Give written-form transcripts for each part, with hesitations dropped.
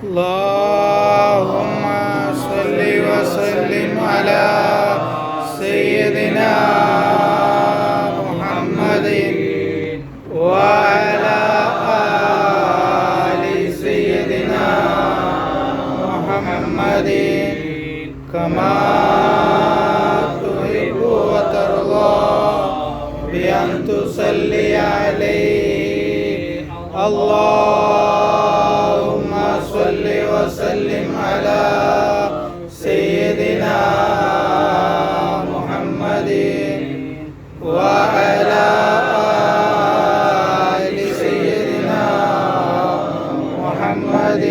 اللهم صل وسلم على سيدنا محمد وعلى آل سيدنا محمد كما تحب وترضى بأن تصلي عليه اللهم صل وسلم على سيدنا محمد وعلى آل سيدنا محمد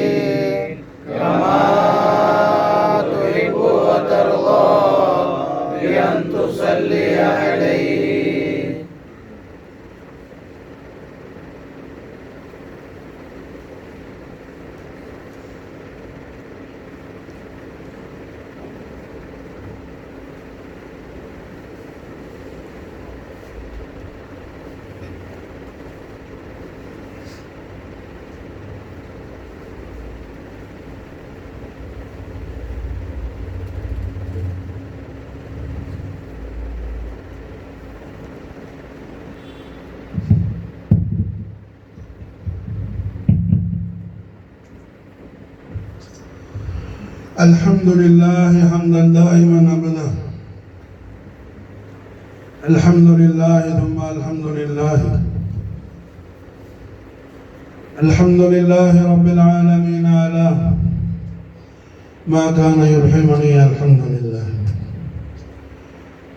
كما تحب وترضى بأن تصلي عليه. الحمد لله حمدا دائما ابدا. الحمد لله ثم الحمد لله. الحمد لله رب العالمين على ما كان يرحمني. الحمد لله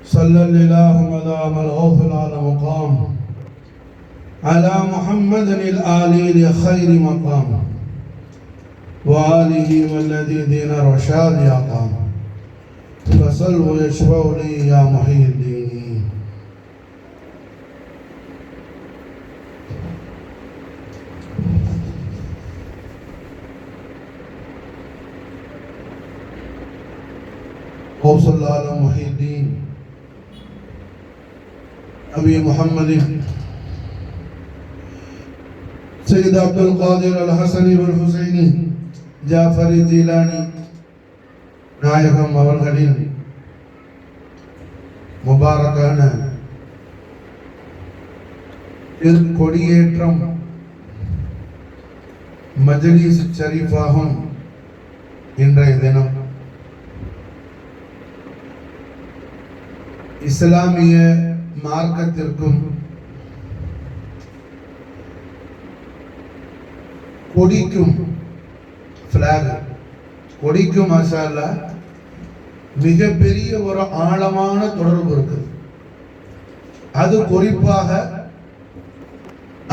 صلى الله مدام الغفل على مقام على محمد الآلي لخير مقام وآله والذي دين الرشاد يقام فصل ويشفع لي يا محي الدين. وصلى على محي الدين أبي محمد سيد عبد القادر الحسني والحسيني ஜாஃபர் ஜீலானி நாயகம் அவர்களின் முபாரக்கான கொடியேற்றம் மஜ்லிஸ் ஷரீஃபாகும் இன்றைய தினம் இஸ்லாமிய மார்க்கத்திற்கும் கொடிக்கும் கொடிக்கும் மாஷா அல்லாஹ் மிகப்பெரிய ஒரு ஆழமான தொடர்பு இருக்குது. அது குறிப்பாக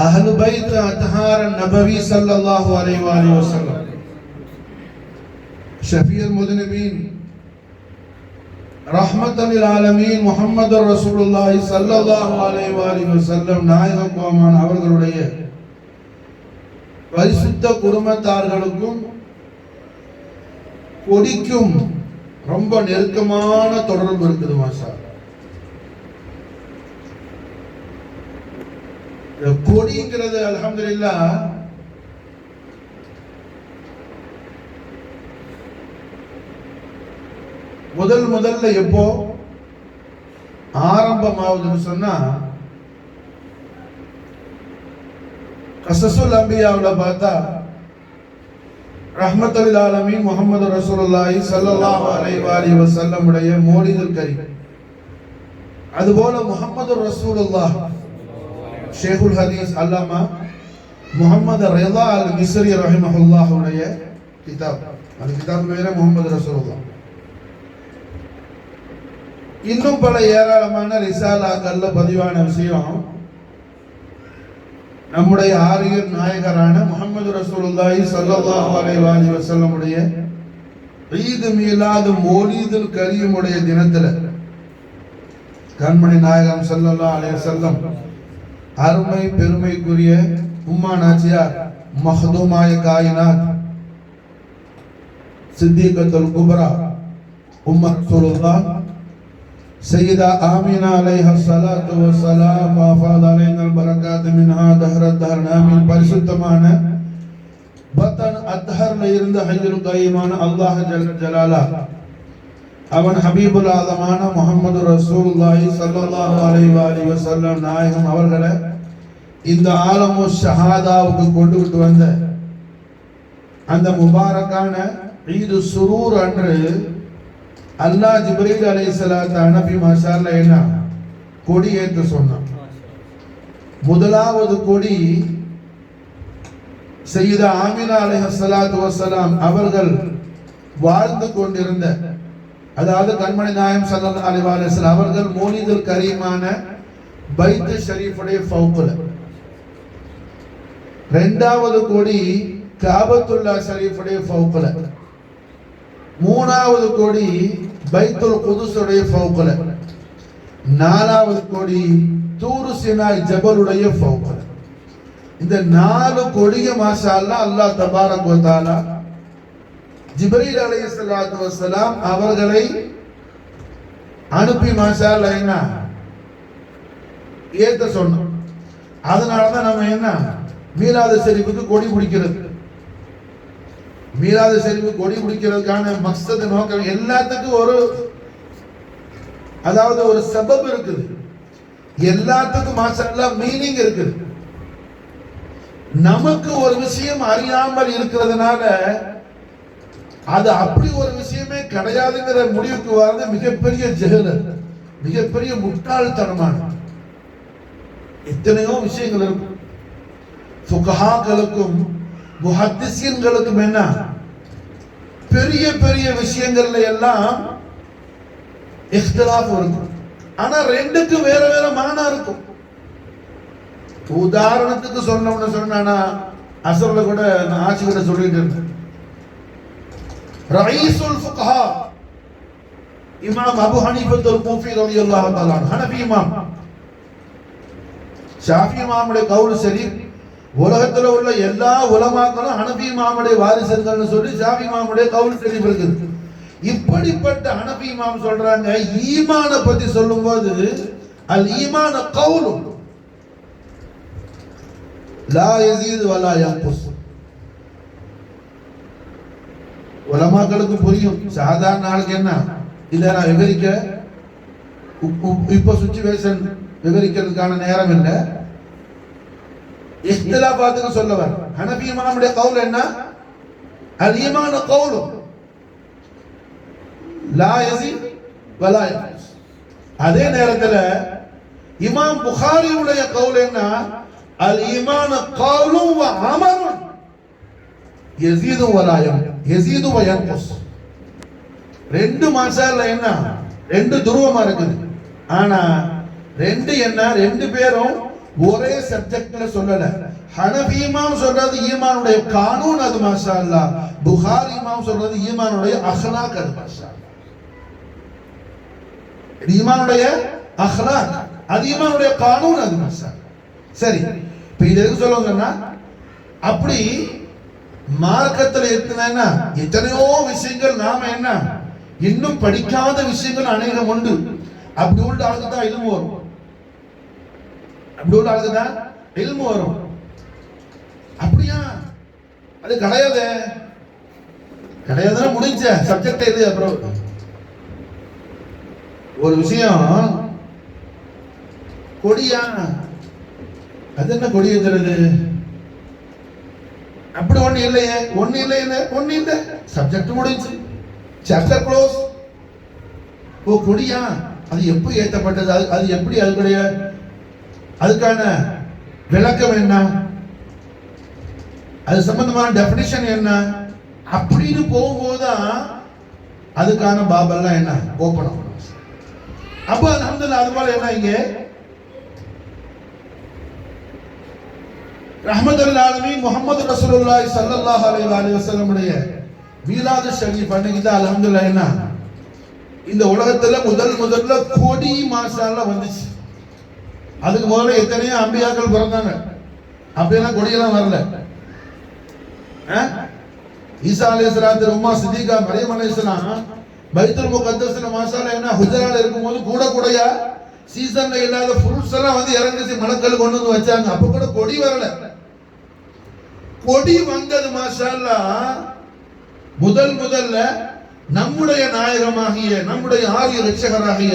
அஹ்லு பைத் அத்ஹார் நபவி ஸல்லல்லாஹு அலைஹி வஸல்லம் ஷஃபீஉல் முذنبீன் ரஹ்மத்தல் லில் ஆலமீன் முஹம்மதுர் ரசூலுல்லாஹி ஸல்லல்லாஹு அலைஹி வஸல்லம் நாயகம் அவர்களுடைய பரிசுத்த குடும்பத்தார்களுக்கும் கொடிக்கும் ரொம்ப நெருக்கமான தொடர்பு இருக்குது. மாஷா கொடிங்கிறது அல்ஹம்துலில்லாஹ் முதல்ல எப்போ ஆரம்பமாகுதுன்னு சொன்னா கஸஸுல் அன்பியாவுல பார்த்தா ரஹ்மத்துல் ஆலமீன் முஹம்மது ரசூலுல்லாஹி ஸல்லல்லாஹு அலைஹி வஸல்லம் உடைய மௌலிதுல் கரீம், அதுபோல முஹம்மது ரசூலுல்லாஹ் ஷேகுல் ஹதீஸ் அல்லாமா முஹம்மது ரிதா அல் மிஸ்ரி ரஹிமஹுல்லாஹ் உடைய கிதாப், அந்த கிதாப் பேரே முஹம்மது ரசூலுல்லாஹ். இன்னும் பல ஏராளமான ரிசாலாக்கள்ல பதிவான விஷயம் நம்முடைய ஆரியர் நாயகரான முஹம்மது ரசூலுல்லாஹி ஸல்லல்லாஹு அலைஹி வஸல்லம் உடைய ஈத் மீலாது மௌலிதுல் கரீம் உடைய தினத்துல கண்மணி நாயகம் ஸல்லல்லாஹு அலைஹி வஸல்லம் அருமை பெருமைக்குரிய உம்மா நாச்சியார் மஹ்தூமாய காயினாத் சித்திகத்துல் குப்ரா உம்மு ரசூலுல்லாஹ் سيدة آمينة عليها الصلاة والسلام وافاض علينا البركات منها دهر الدهر آمين. பரிசுத்தமான பத்தன் அத்ஹர்ல இருந்த ஹய்யுல் கய்யூமான அல்லாஹ் ஜலாலா அவன் ஹபீபுல் ஆதமான முஹம்மது ரசூலுல்லாஹி ஸல்லல்லாஹு அலைஹி வஸல்லம் நாயகம் அவர்களை இந்த ஆலமு ஷஹாதாவுக்கு கொண்டுவிட்டு வந்த அந்த முபாரக்கான ஈது சுரூர் அன்று அல்லாஹ் ஜிப்ரீல் அலைஹிஸ்ஸலாத்து அனுப்பி மாஷாஅல்லா என்ன கொடி ஏற்ற சொன்னான். முதலாவது கொடி சையதா ஆமினா அலைஹிஸ்ஸலாத்து வஸ்ஸலாம் அவர்கள் வாழ்ந்து கொண்டிருந்த, அதாவது கண்மணி நாயகம் ஸல்லல்லாஹு அலைஹி வஸல்லம் அவர்கள் மௌலிதுல் கரீமான பைத் ஷரீஃபுடைய ஃபௌக்ல. இரண்டாவது கொடி காபத்துல்லா ஷரீஃபுடைய ஃபௌக்ல. மூணாவது கொடி பைத்துல் குதுஸுடைய ஃபௌக்ல. நாலாவது கொடி தூரு சினாய் ஜபலுடைய ஃபௌக்ல. இந்த 4 கொடிய மாஷா அல்லாஹ் அல்லாஹ் தபாரக் வ தஆலா ஜிப்ரீல் அலைஹிஸ்ஸலாத்து வஸ்ஸலாம் அவர்களை அனுப்பி மாஷா அல்லாஹ் என்ன ஏத்த சொன்னோம். அதனால தான் நம்ம என்ன மீலாது ஷரீஃபுக்கு கொடி பிடிக்கிறது. மீலாது ஷரீஃபு கொடி பிடிக்கிறதுக்கான மக்சத் நோக்கம் எல்லாத்துக்கும் ஒரு, அதாவது ஒரு சபப் இருக்குது. எல்லாத்துக்கும் மாஷா அல்லாஹ் மீனிங் இருக்குது. நமக்கு ஒரு விஷயம் அறியாமல் இருக்கிறதுனால அது அப்படி ஒரு விஷயமே கிடையாதுங்கிற முடிவுக்கு வர்றது மிகப்பெரிய ஜஹல், மிகப்பெரிய முட்டாள்தனமான. எத்தனையோ விஷயங்கள் இருக்கும். ஃபுகஹாக்களுக்கும் முஹத்திஸீன்களுக்கும் என்ன பெரிய பெரிய விஷயங்கள்ல எல்லாம் இக்திலாஃப் இருக்கும். ஆனா ரெண்டுக்கும் வேற வேற மானா இருக்கும். உதாரணத்துக்கு சொன்னோம்னு சொன்னா அசர்ல கூட நான் ஆட்சி கூட சொல்லிட்டு இருந்தேன். ரயீசுல் ஃபுகஹா இமாம் அபு ஹனீஃபத்துல் கூஃபி ரலியல்லாஹு தஆலா ஹனஃபி இமாம். ஷாஃபி இமாமுடைய கவுல் சரி, உலகத்துல உள்ள எல்லா உலமாக்களும் ஹனஃபி இமாமுடைய வாரிசுகள்னு சொல்லி ஷாஃபி இமாமுடைய கவுல் சரி இருக்குது. இப்படிப்பட்ட ஹனஃபி இமாம் சொல்றாங்க, ஈமான பத்தி சொல்லும்போது அல் ஈமான கவுலு லா யஸீது வலா யன்குஸ். உலமாக்களுக்கு புரியும், சாதாரண ஆளுக்கு என்ன இதை நான் விவரிக்க இப்ப சிச்சுவேஷன் விவரிக்கிறதுக்கான நேரம் இல்லை. இஹ்திலாஃபாத்துக்கு சொல்லவர். ஹனஃபி இமாமுடைய கவுல் என்ன? அல் ஈமான கவுலு லா யஸீது வலா யன்குஸ். அதே நேரத்தில் இமாம் புகாரியுடைய கவுல் என்ன? அல் ஈமான கவுலு வ அமலுன் யஸீது வலா யஸீது வ யன்குஸ். ரெண்டு மாசால என்ன ரெண்டு துருவமா இருக்குது. ஆனா ரெண்டு என்ன ரெண்டு பேரும் ஒரே சப்ஜெக்ட்ல சொல்லல. ஹனஃபி இமாம் சொல்றது ஈமானுடைய கானூன், அது மாஷா அல்லாஹ். புகாரி இமாம் சொல்றது ஈமானுடைய அஹ்லாக், அது மாஷா அல்லாஹ். ஈமானுடைய அஹ்லாக், அது ஈமானுடைய கானூன், அது மாஷா அல்லாஹ். சரி, இப்ப இது எதுக்கு சொல்லுவாங்கன்னா, அப்படி மார்க்கத்தில் இருக்குன்னா எத்தனையோ விஷயங்கள் நாம என்ன இன்னும் படிக்காத விஷயங்கள் அநேகம் உண்டு. அப்படி உள்ள ஆளுக்கு தான் இல்மு வரும். அப்படி உள்ள ஆளுக்கு தான் இல்மு வரும். அப்படியா? அது கிடையாது. கிடையாதுன்னா முடிஞ்ச சப்ஜெக்ட் இது. அப்புறம் ஒரு விஷயம், கொடியா அது என்ன கொடி ஏத்துறது? அப்படி ஒண்ணு இல்லையே, ஒண்ணு இல்லை, சப்ஜெக்ட் முடிஞ்சு, சாப்டர் க்ளோஸ். ஓ கொடியா, அது எப்போ ஏற்றப்பட்டது, அது எப்படி, அதுக்குடைய அதுக்கான விளக்கம் என்ன, அது சம்பந்தமான டெஃபினிஷன் என்ன, அப்படின்னு போகும்போதுதான் அதுக்கான பாபெல்லாம் என்ன ஓபன் ஆகும். அப்ப அல்ஹம்துலில்லாஹ் அது போல என்ன இங்கே ரஹ்மத்துல் ஆலமீன் முஹம்மது ரசூலுல்லாஹி ஸல்லல்லாஹு அலைஹி வஸல்லம் உடைய மீலாது ஷரீஃப் அன்னைக்கு தான் அல்ஹம்துலில்லாஹ் என்ன இந்த உலகத்துல முதல்ல கொடி மாஷாஅல்லா வந்துச்சு. அதுக்கு முதல்ல எத்தனையோ அம்பியாக்கள் பிறந்தாங்க, அப்படியெல்லாம் கொடியெல்லாம் வரல. ஈசா அலைஹிஸ்ஸலாத்து உம்மா சித்திகா மரியம் அலைஹிஸ்ஸலாம் பைத்துல் முகத்தஸ்ல மாஷாஅல்லா என்ன ஹுஜரால இருக்கும்போது கூடையா சீசன்ல இல்லாத ஃப்ரூட்ஸ் எல்லாம் வந்து இறங்குச்சு, மலக்கள் கொண்டு வந்து வச்சாங்க. அப்ப கூட கொடி வரல. கொடி வந்தது மாஷா அல்லாஹ். முதல்ல நம்முடைய நாயகமாகிய நம்முடைய ஆரிய ரட்சகராகிய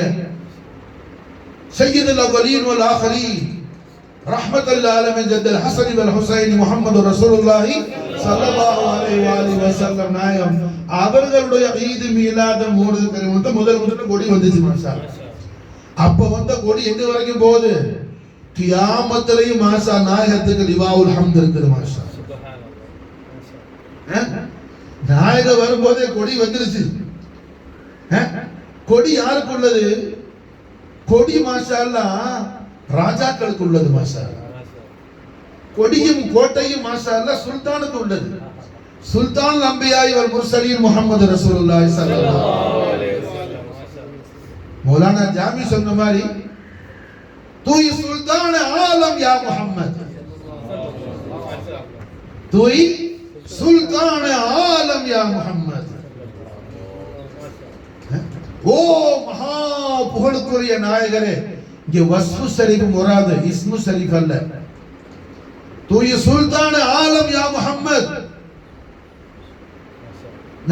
சையதுல் அவ்வலீன் வல் ஆகிரீன் ரஹ்மத்துல் ஆலமீன் ஜத்தல் ஹஸன் வல் ஹுசைன் முஹம்மது ரசூலுல்லாஹி ஸல்லல்லாஹு அலைஹி வஸல்லம் நாயகம் அவர்களுடைய ஈத் மீலாத் மௌலித் கரீம் முதல்ல கொடி வந்துச்சு மாஷா அல்லாஹ். அப்ப வந்த கொடி எங்க வரைக்கும் போகுது? கியாமத்திலேயும் மாஷா நாயகத்துக்கு லிவாவுல் ஹம்த் இருக்குது மாஷா. நாயக வரும்போதே கொடி வந்துருச்சு. கொடி யாருக்கு உள்ளது? கொடி மாஷா அல்லாஹ் ராஜாக்களுக்கு உள்ளது மாஷா அல்லாஹ். கொடியும் கோட்டையும் மாஷா அல்லாஹ் சுல்தானுக்கு உள்ளது. சுல்தான் அம்பியாய் வல் முர்சலீன் முஹம்மது ரசூலுல்லாஹி ஸல்லல்லாஹு அலைஹி வஸல்லம். மௌலானா ஜாமி சொன்ன மாதிரி தூய் சுல்தான் ஆலம் யா முஹம்மத், தூய் சுல்தான் ஆலம் யா முஹம்மத். ஓ மகா புகழுக்குரிய நாயகரே, இங்க வஸ்ஃபு ஷரீஃப் முராது, இஸ்மு ஷரீஃப் அல்ல. தூய் சுல்தான் ஆலம் யா முஹம்மத்.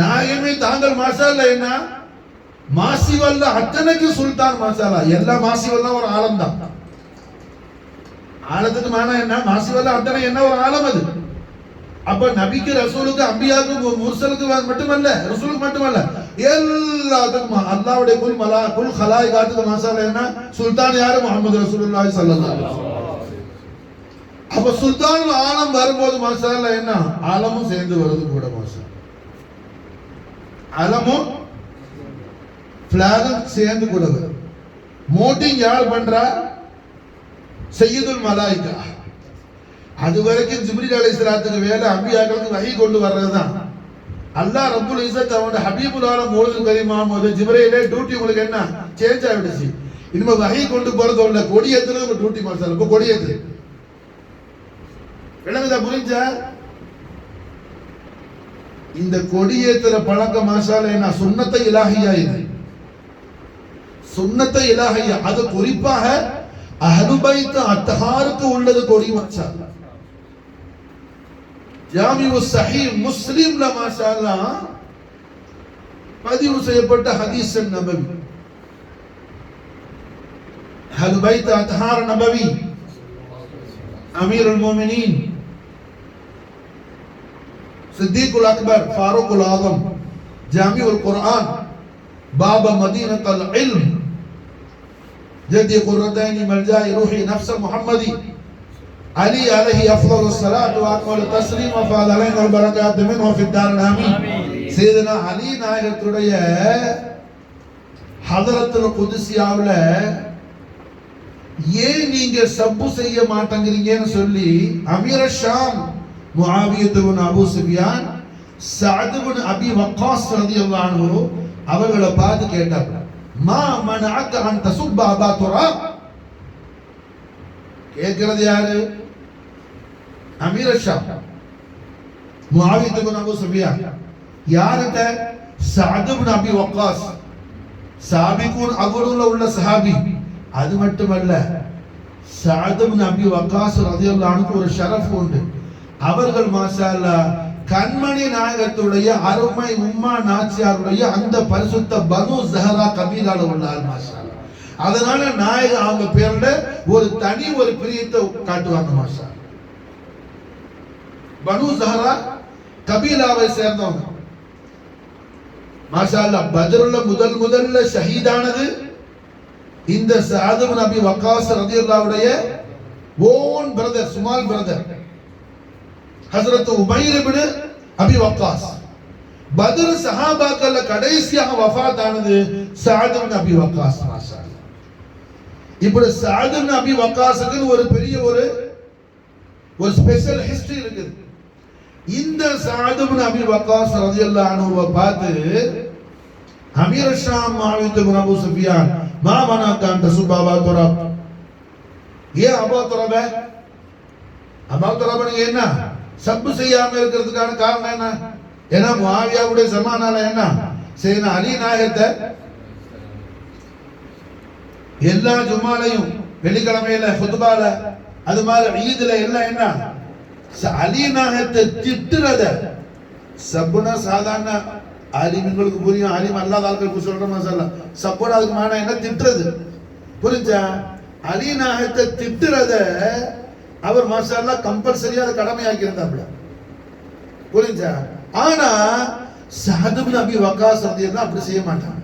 நாயகமே தாங்கள் மாஷா அல்லாஹ் என்ன மாசிவல்ல அத்தனைக்கு சுல்தான் மாஷா அல்லாஹ். எல்லா மாசிவல்ல ஒரு ஆலம் தான். ஆலத்துக்கு மானா என்ன? மாசிவல்ல அத்தனை என்ன ஒரு ஆலம் அது. அப்ப நபிக்கு ரசூலுக்கு அம்பியாவுக்கு முர்சலுக்கு மட்டுமல்ல, ரசூலுக்கு மட்டுமல்ல, எல்லாத்துக்கும் அல்லாஹ்வுடைய குல் ஹலாயிகாத்துக்கு மாஷா அல்லாஹ் என்ன சுல்தான் யாரு? முஹம்மது ரசூலுல்லாஹி ஸல்லல்லாஹு அலைஹி வஸல்லம். அப்ப சுல்தான் ஆலம் வரும்போது மாஷா அல்லாஹ் என்ன ஆலமும் சேர்ந்து வருது கூட மாஷா. ஆலமும் ஃபிளாகும் சேர்ந்து கூட வரும். மோட்டிங் யார் பண்றா? சையதுல் மலாயிகா. அது வரைக்கும் ஜிப்ரீல் அலைஹிஸ்ஸலாத்துக்கு வேலை அம்பியாக்களுக்கு வஹி கொண்டு வர்றதுதான். அல்லாஹ் ரப்புல் இஸ்ஸத் அவனுடைய ஹபீபுல்லாஹ் மௌலிதுல் கரீம் முஹம்மது ஜிப்ரீலே டியூட்டி உங்களுக்கு என்ன சேஞ்ச் ஆயிடுச்சு. இனிமே வஹி கொண்டு போறது இல்ல, கொடியேத்துறது உங்க டியூட்டி மாஷா. இப்ப கொடியேத்து விளங்குதா? புரிஞ்சா? இந்த கொடியேத்துற பழக்கம் மாஷா அல்லாஹ் என்ன சுன்னத்தை இலாஹியா. இது சுன்னத்தை இலாஹியா. அது குறிப்பாக அஹ்லுல் பைத் அத்ஹாருக்கு உள்ளது கொடி மாஷா அல்லாஹ். ஜாமிஉ ஸஹீஹ் முஸ்லிம்ல மாஷா அல்லாஹ் பதிவு செய்யப்பட்ட ஹதீஸ் நபவி. அஹ்லுல் பைத் அத்ஹார் நபவி அமீருல் முஃமினீன் सिद्दीकुल अकबर फारूकुल आज़म जामिउल कुरान बाब मदीनतुल इल्म जद्दी कुर्रतैनी मलजाई रूही नफ्स मुहम्मदी अली अलैहि अफदलुस सलातु व अकमल तस्लीम व फाद अलैना अल बरकात मिन्हु फिद दारिन आमीन. सैयदना अली நாயகத்துடைய ஹதரத்துல் குத்ஸியாவுல ஏன் நீங்க சப்பு செய்ய மாட்டேங்கிறீங்கன்னு சொல்லி அமீர் ஷாம் முஆவியத் இப்னு அபூ சுஃபியான் சஅத் இப்னு அபி வக்காஸ் ரலியல்லாஹு அன்ஹு அவர்களை பார்த்து கேட்டாங்க, மா மனஅக அன் தசுப்ப அபா துராப். கேட்கிறது யாரு? அமீர் ஷாம் முஆவியத் இப்னு அபூ சுஃபியான். யார்கிட்ட? சஅத் இப்னு அபி வக்காஸ், சாபிகூன் அவருல உள்ள சஹாபி. அது மட்டுமல்ல, சஅத் இப்னு அபி வக்காஸ் ரலியல்லாஹு அன்ஹு ஒரு ஷரஃப் உண்டு. அவர்கள் மாஷா அல்லாஹ் கண்மணி நாயகத்துடைய அருமை உம்மா நாச்சியாருடைய அந்த பரிசுத்த பனு ஸஹரா கபீலால உள்ளார் மாஷா அல்லாஹ். அதனால நாயக அவங்க பேர்ல ஒரு தனி ஒரு பிரியத்தை காட்டுவாங்க மாஷா. பனு ஸஹரா கபீலாவை சேர்ந்தவங்க மாஷா அல்லாஹ். பத்ருல முதல்ல ஷஹீதானது இந்த சஅத் இப்னு அபி வக்காஸ் ரலியல்லாஹு உடைய ஓன் பிரதர், ஸ்மால் பிரதர் ஹஜ்ரத் உமைர் இப்னு அபி வக்காஸ். பத்ர் சஹாபாக்கள்ல கடைசியாக வஃபாத் ஆனது சஅத் இப்னு அபி வக்காஸ் மாஷா அல்லாஹ். இப்படி சஅத் இப்னு அபி வக்காஸுக்கு ஒரு பெரிய ஒரு ஸ்பெஷல் ஹிஸ்டரி இருக்குது. இந்த சஅத் இப்னு அபி வக்காஸ் ரலியல்லாஹு அன்ஹுவை பார்த்து அமீர் ஷாம் முஆவியத் இப்னு அபூ சுஃபியான், மா மனஅக அன் தசுப்ப அபா துராப். ஏன் அபா துராப? அபா துராப நீங்க என்ன சப்பு செய்யாம இருக்கிறதுக்கான காரணம் என்ன? ஏன்னா முஆவியாவுடைய ஜமானால என்ன செய்யனா அலி நாயகத்தை எல்லா ஜும்மாலையும் வெள்ளிக்கிழமையில ஹுத்பால அது மாதிரி ஈதுல எல்லாம் என்ன அலி நாயகத்தை திட்டுறத சப்புனா சாதாரண ஆலிம்களுக்கு புரியும், ஆலிம் அல்லாத ஆட்களுக்கு சொல்ற மசாலா. சப்புனா அதுக்கு மான என்ன? திட்டுறது. புரிஞ்சா? அலி நாயகத்தை திட்டுறத அவர் மசாலா கம்பல்சரியா அதை கடமையாக்கி இருந்தாப்ல. புரிஞ்சா? ஆனா சஅத் இப்னு அபி வக்காஸ் ரலியல்லாஹு அப்படி செய்ய மாட்டாங்க.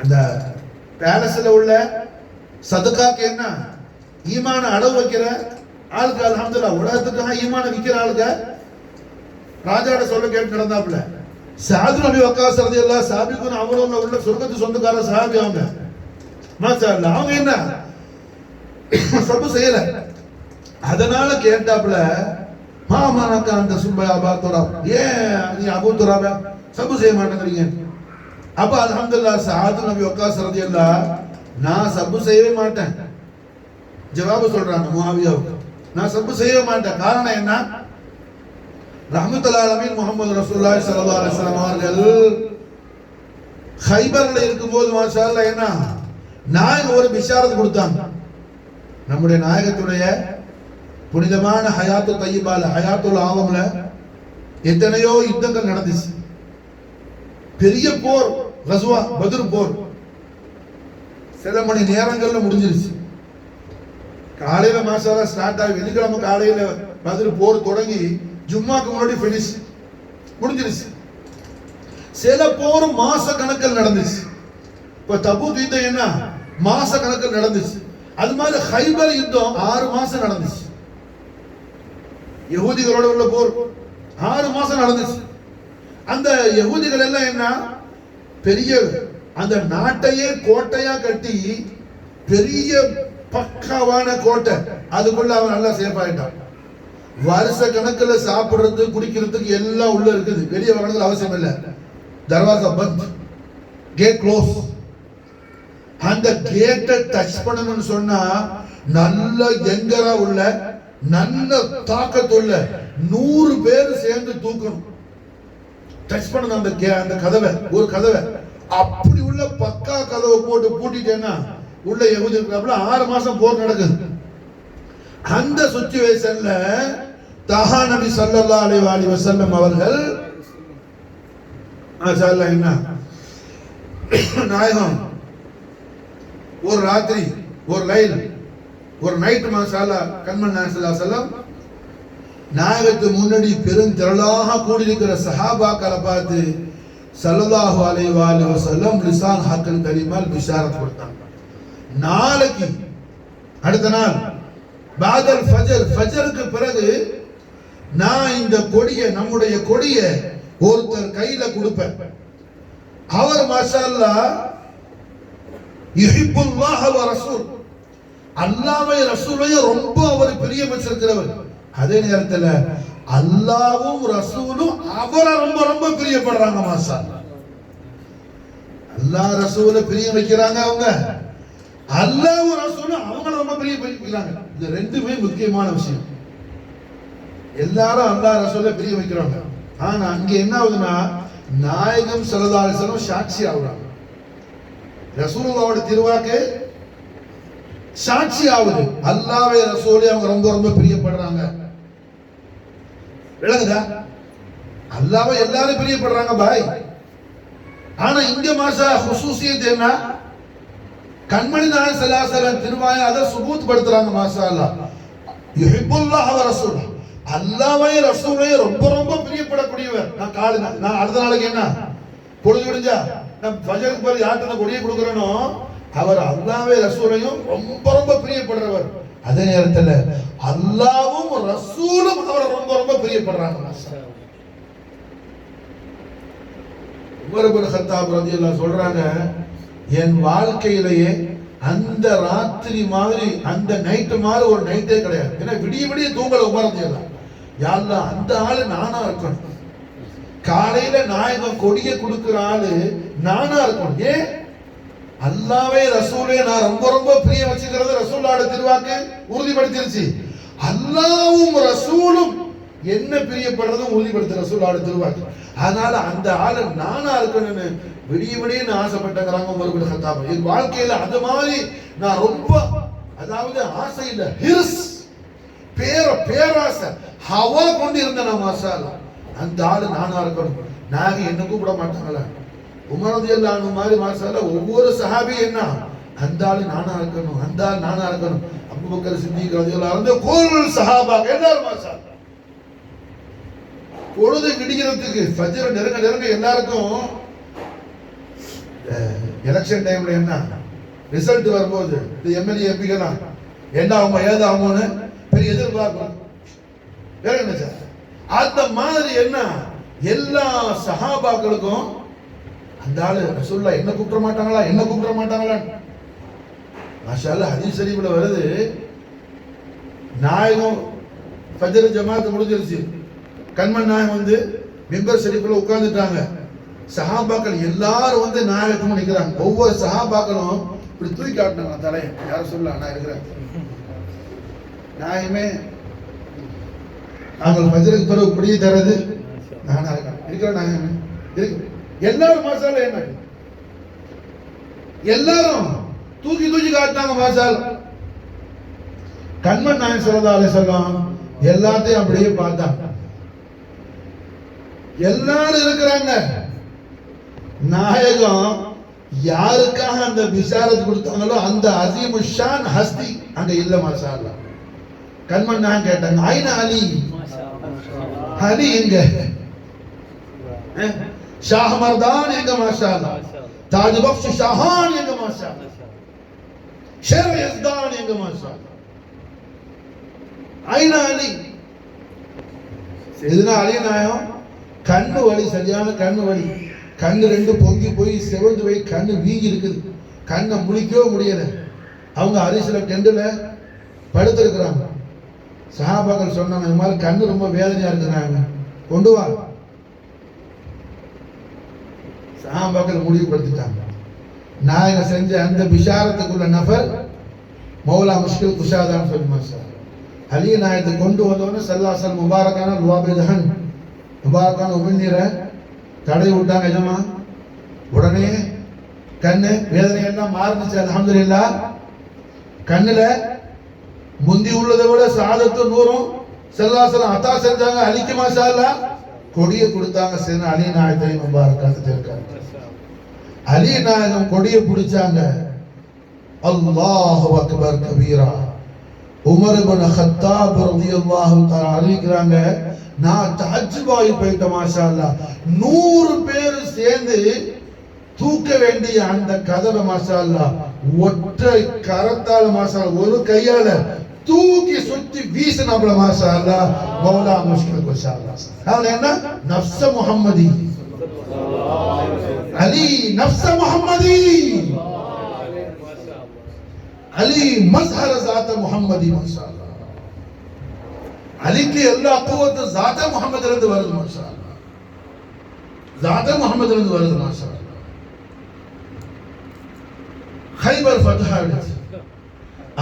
அந்த பேலஸ்ல உள்ள சதகாக்கு என்ன ஈமான அடவு வைக்கிற ஆளுக்கு அல்ஹம்துலில்லாஹ் உலகத்துக்காக ஈமான விக்கிற ஆளுங்க ராஜாட சொல்ல கேட்டு நடந்தாப்ல. சஅத் இப்னு அபி வக்காஸ் ரலியல்லாஹு சாபிகுன் அவரோல உள்ள சொர்க்கத்து சொந்தக்கார சஹாபி அவங்க. மாஷாஅல்லாஹ் அவங்க என்ன சப்பு செய்யல. அதனால கேட்டாப்ல மாமானக்க அந்த சுப்பை அபா துராப், ஏன் நீ அபூ துராப சப்பு செய்ய மாட்டேங்கிறீங்க? அப்ப அல்ஹம்துலில்லாஹ் சஅத் இப்னு அபி வக்காஸ் ரலியல்லாஹு நான் சப்பு செய்யவே மாட்டேன் ஜவாபு சொல்றாங்க முஆவியாவுக்கு. நான் சப்பு செய்யவே மாட்டேன். காரணம் என்ன? ரஹ்மத்துல் ஆலமீன் முஹம்மது ரசூலுல்லாஹி ஸல்லல்லாஹு அலைஹி வஸல்லம் அவர்கள் கைபர்ல இருக்கும்போது மாஷாஅல்லாஹ் என்ன நாயகம் ஒரு பிஷாரத் கொடுத்தாங்க. நம்முடைய நாயகத்துடைய புனிதமான ஹயாத்து தய்யிபால ஹயாத்துல் ஆலம்ல எத்தனையோ யுத்தங்கள் நடந்துச்சு. பெரிய போர் கஸ்வா பத்ர் போர் சில மணி நேரங்கள்ல முடிஞ்சிருச்சு. காலையில மாஷாஅல்லாஹ் ஸ்டார்ட் ஆகி வெள்ளிக்கிழமை காலையில பத்ர் போர் தொடங்கி ஜும்மாக்கு முன்னாடி ஃபினிஷ் முடிஞ்சிருச்சு. சில போர் மாச கணக்கில் நடந்துச்சு. இப்ப தபூக் யுத்தம் என்ன மாச கணக்கில் நடந்துச்சு. அது மாதிரி ஹைபர் யுத்தம் 6 மாசம் நடந்துச்சு. யஹூதிகளோட உள்ள போர் 6 மாசம் நடந்துச்சு. அந்த யஹூதிகள் எல்லாம் என்ன பெரிய அந்த நாட்டையே கோட்டையா கட்டி பெரிய பக்காவான கோட்டை, அதுக்குள்ள அவன் நல்லா சேஃப் ஆயிட்டான். வருஷ கணக்கில் சாப்பிடுறது குடிக்கிறதுக்கு எல்லாம் உள்ள இருக்குது. வெளியே வரணுங்கிற அவசியம் இல்லை. தர்வாசா பந்த், கேட் க்ளோஸ். அந்த கேட்டை டச் பண்ணணும்னு சொன்னா நல்ல எங்கரா உள்ள நல்ல தாக்கத்துள்ள 100 பேர் சேர்ந்து தூக்கணும். டச் பண்ணணும் அந்த கதவை, ஒரு கதவை. அப்படி உள்ள பக்கா கதவை போட்டு பூட்டிட்டேன்னா உள்ள யஹூதி இருக்கிறாப்புல 6 மாசம் போர் நடக்குது. அந்த சிச்சுவேஷன்ல தஹா நபி ஸல்லல்லாஹு அலைஹி வஸல்லம் அவர்கள் மாஷாஅல்லாஹ் என்ன நாயகம் ஒரு ராத்திரி ஒரு லைல் ஒரு நைட் மாஷாஅல்லாஹ் கண்மன் நாயகம் ஸல்லல்லாஹு அலைஹி வஸல்லம் நாயகத்து முன்னாடி பெருந்திரளாக கூடியிருக்கிற சஹாபாக்களை பார்த்து ஸல்லல்லாஹு அலைஹி வஸல்லம் லிசான் ஹக்கல் கலிமால் பிஷாரத் கொடுத்தாங்க. நாளைக்கு அடுத்த நாள் பாதல் ஃபஜர், ஃபஜருக்கு பிறகு நான் இந்த கொடியை நம்முடைய கொடியை ஒருத்தர் கையில கொடுப்பேன். அவர் மாஷாஅல்லாஹ் யுஹிப்புல்லாஹ வ ரசூல், அல்லாஹ்வை ரசூலையும் ரொம்ப அவர் பிரியம் வச்சிருக்கிறவர். அதே நேரத்தில் அல்லாஹ்வும் ரசூலும் அவரை ரொம்ப ரொம்ப பிரியப்படுறாங்க. மாஷாஅல்லாஹ் அல்லாஹ் ரசூலை பிரியம் வைக்கிறாங்க அவங்க, அல்லாஹ் ரசூலும் அவங்கள ரொம்ப பிரியம் வைக்கிறாங்க. இது ரெண்டுமே முக்கியமான விஷயம். எல்லாரும் அல்லாஹ் ரசூலை பிரியம் வைக்கிறாங்க. ஆனா அங்க என்ன ஆகுதுன்னா நாயகம் ஸல்லல்லாஹு அலைஹி வஸல்லம் சாட்சி ஆகுறாங்க. ரசூலுல்லாஹ்வோட திருவாக்கு சாட்சி ஆகுது. அல்லாஹ்வை ரசூலை அவங்க ரொம்ப ரொம்ப பிரியப்படுறாங்க. விளங்குதா? அல்லாஹ்வை எல்லாரும் பிரியப்படுறாங்க பாய். ஆனா இங்க மாஷா ஹுசூசியத் என்ன? கண்மணி நாயகம் ஸல்லல்லாஹு அலைஹி வஸல்லம் திருவாயை அதை சுபூத் படுத்துறாங்க. மாஷாஅல்லாஹ் யுஹிப்புல்லாஹ வ ரசூலுஹு, அல்லாஹ்வை ரசூலை ரொம்ப ரொம்ப பிரியப்படக்கூடியவர். நான் அடுத்த நாளைக்கு என்ன பொழுது விடிஞ்சா நான் ஃபஜருக்கு பிறகு யார்கிட்ட கொடியை கொடுக்குறேனோ அவர் அல்லாஹ்வை ரசூலையும் ரொம்ப ரொம்ப பிரியப்படுறவர். அதே நேரத்தில் அல்லாஹ்வும் ரசூலும் அவரை ரொம்ப ரொம்ப பிரியப்படுறாங்க. உமர் இப்னு கத்தாப் ரலியல்லாஹு சொல்றாங்க, என் வாழ்க்கையிலேயே அந்த ராத்திரி மாதிரி அந்த நைட்டு மாதிரி ஒரு நைட்டே கிடையாது. ஏன்னா விடிய விடிய தூங்கல உமர் ரலியல்லாஹு. யா அல்லாஹ் அந்த ஆளு நானா இருக்கணும். காலையில நாயகம் கொடியை கொடுக்கிற ஆளு நானா இருக்கணும். ஏன்? அல்லாஹ்வை ரசூலை நான் ரொம்ப ரொம்ப பிரியம் வச்சுக்கிறது ரசூலுல்லாஹ்வோட திருவாக்கு உறுதிப்படுத்திருச்சு. அல்லாஹ்வும் ரசூலும் என்ன பிரியப்படுறதும் உறுதிப்படுத்த ரசூலுல்லாஹ்வோட திருவாக்கு. அதனால அந்த ஆளு நானா இருக்கணும்னு விடிய விடிய ஆசைப்பட்டங்கிறாங்க உமர் இப்னு கத்தாப். என் வாழ்க்கையில அது மாதிரி நான் ரொம்ப, அதாவது ஆசை இல்ல, ஹிர்ஸ் பேராசை ஹவா கொண்டு இருந்த மாஷாஅல்லாஹ். அந்த ஆளு நானா இருக்கணும், நாங்க என்ன கூப்பிட மாட்டாங்களா? உமர் ரலியல்லாஹு அன்ஹு மாதிரி மாஷாஅல்லாஹ் ஒவ்வொரு சஹாபி என்ன அந்த ஆளு நானா இருக்கணும், அந்த ஆள் நானா இருக்கணும். அபூபக்கர் சித்திக் ரலியல்லாஹு அன்ஹு குல் சஹாபா எல்லாரும் மாஷாஅல்லாஹ் பொழுது விடிகிறதுக்கு ஃபஜ்ர் நெருங்க எல்லாருக்கும் எலெக்ஷன் டைம்ல என்ன ரிசல்ட் வரும்போது இந்த எம்எல்ஏ எம்பிக்கலாம் என்ன அவங்க ஏதாகும்னு பெரிய எதிர்பார்க்கும். வேற என்ன சார் அந்த மாதிரி என்ன எல்லா சஹாபாக்களுக்கும் அந்த ஆளு ரசூலுல்லாஹ் என்ன கூப்பிட மாட்டாங்களா? மாஷாஅல்லாஹ் ஹதீஸ் ஷரீஃப்ல வருது, நாயகம் ஃபஜ்ர் ஜமாத் முடிஞ்சிருச்சு, கண்மன் நாயகம் வந்து மிம்பர் ஷரீஃப்ல உட்கார்ந்துட்டாங்க. சஹாபாக்கள் எல்லாரும் வந்து நாயகத்துக்கு நிற்கிறாங்க. ஒவ்வொரு சஹாபாக்களும் இப்படி தூக்கி காட்டினாங்க தலையை. யாரும் சொல்லலாம் நான் இருக்கிறேன் நாயகமே, நாங்கள் ஃபஜ்ருக்கு பிறகு இப்படியே தரது நானா இருக்கிறேன் நாயகமே இருக்கு. எல்லாரும் மாஷாஅல்லாஹ் என்ன எல்லாரும் தூக்கி காட்டினாங்க மாஷாஅல்லாஹ். கண்மன் நாயகம் ஸல்லல்லாஹு அலைஹி வஸல்லம் எல்லாத்தையும் அப்படியே பார்த்தாங்க. எல்லாரும் இருக்கிறாங்க. நாயகம் யாருக்காக அந்த பிஷாரத் கொடுத்தாங்களோ அந்த அசீமு ஷான் ஹஸ்தி அங்க இல்ல மாஷாஅல்லாஹ். கண்மன் நாயகம் கேட்டாங்க, ஐன அலி, அலி எங்க? ஷாஹ் மர்தான் எங்க மாஷாஅல்லாஹ்? தாஜ் பக்ஷ் ஷாஹான் எங்க மாஷாஅல்லாஹ்? ஷேர் யஸ்தான் எங்க மாஷாஅல்லாஹ்? ஐன அலி? எதுனா அலி நாயகம் கண்ணு வலி, சரியான கண்ணு வலி, கண்ணு ரெண்டு பொங்கி போய் செவந்து போய் கண்ணு வீங்கி இருக்குது, கண்ணை முழிக்கவே முடியல. அவங்க அரிசில டெண்டுல படுத்திருக்கிறாங்க. சஹாபாக்கள் சொன்னாங்க, இந்த மாதிரி கண்ணு ரொம்ப வேதனையா இருக்கிறாங்க, கொண்டு வா. சஹாபாக்கள் முடிவுபடுத்திட்டாங்க. நாயகம் செஞ்ச அந்த பிஷாரத்துக்குள்ள நபர் மௌலா முஷ்கில் குஷாதான்னு சொல்லி மாஷா அலி நாயகத்தை கொண்டு வந்தோன்னு சல்லாசல் முபாரக்கான லுவாபிதஹன் முபாரக்கான உமிழ்நீரை தடவி விட்டாங்க எஜமா. உடனே கண்ணு வேதனை எல்லாம் மாறுச்சு. அல்ஹம்துலில்லாஹ். கண்ணுல முந்தி உள்ளதை விட சாதத்து நூறும் செல்லாசலம் அத்தா செஞ்சாங்க. அலிக்கு மாஷாஅல்லாஹ் கொடியை கொடுத்தாங்க. சரி அலி நாயகத்தை முபாரக்காத்து இருக்காங்க. அலி நாயகம் கொடியை பிடிச்சாங்க. அல்லாஹு அக்பர் கபீரா. உமர் இப்னு கத்தாப் ரலியல்லாஹு தஆலா அறிவிக்கிறாங்க, நான் தஹஜ்ஜுபாய் போயிட்ட மாஷாஅல்லாஹ். 100 பேர் சேர்ந்து தூக்க வேண்டிய அந்த கதவை மாஷாஅல்லாஹ் ஒற்றை கரத்தால மாஷாஅல்லாஹ் ஒரு கையால தூக்கி சுத்தி வீசினாப்ல மாஷாஅல்லாஹ் மௌலா முஷ்கில் குஷால்லாஹ். அவன் என்ன நஃப்ஸ முஹம்மதி அலி, நஃப்ஸ முஹம்மதி அலி, மஸ்ஹர ஸாத முஹம்மதி மாஷாஅல்லாஹ். அலிக்கு எல்லா குவத்து ஸாத முஹம்மதில இருந்து வருது மாஷாஅல்லாஹ். ஸாத முஹம்மதில இருந்து வருது மாஷாஅல்லாஹ். கைபர் ஃபத்ஹ் ஆயிடுச்சு.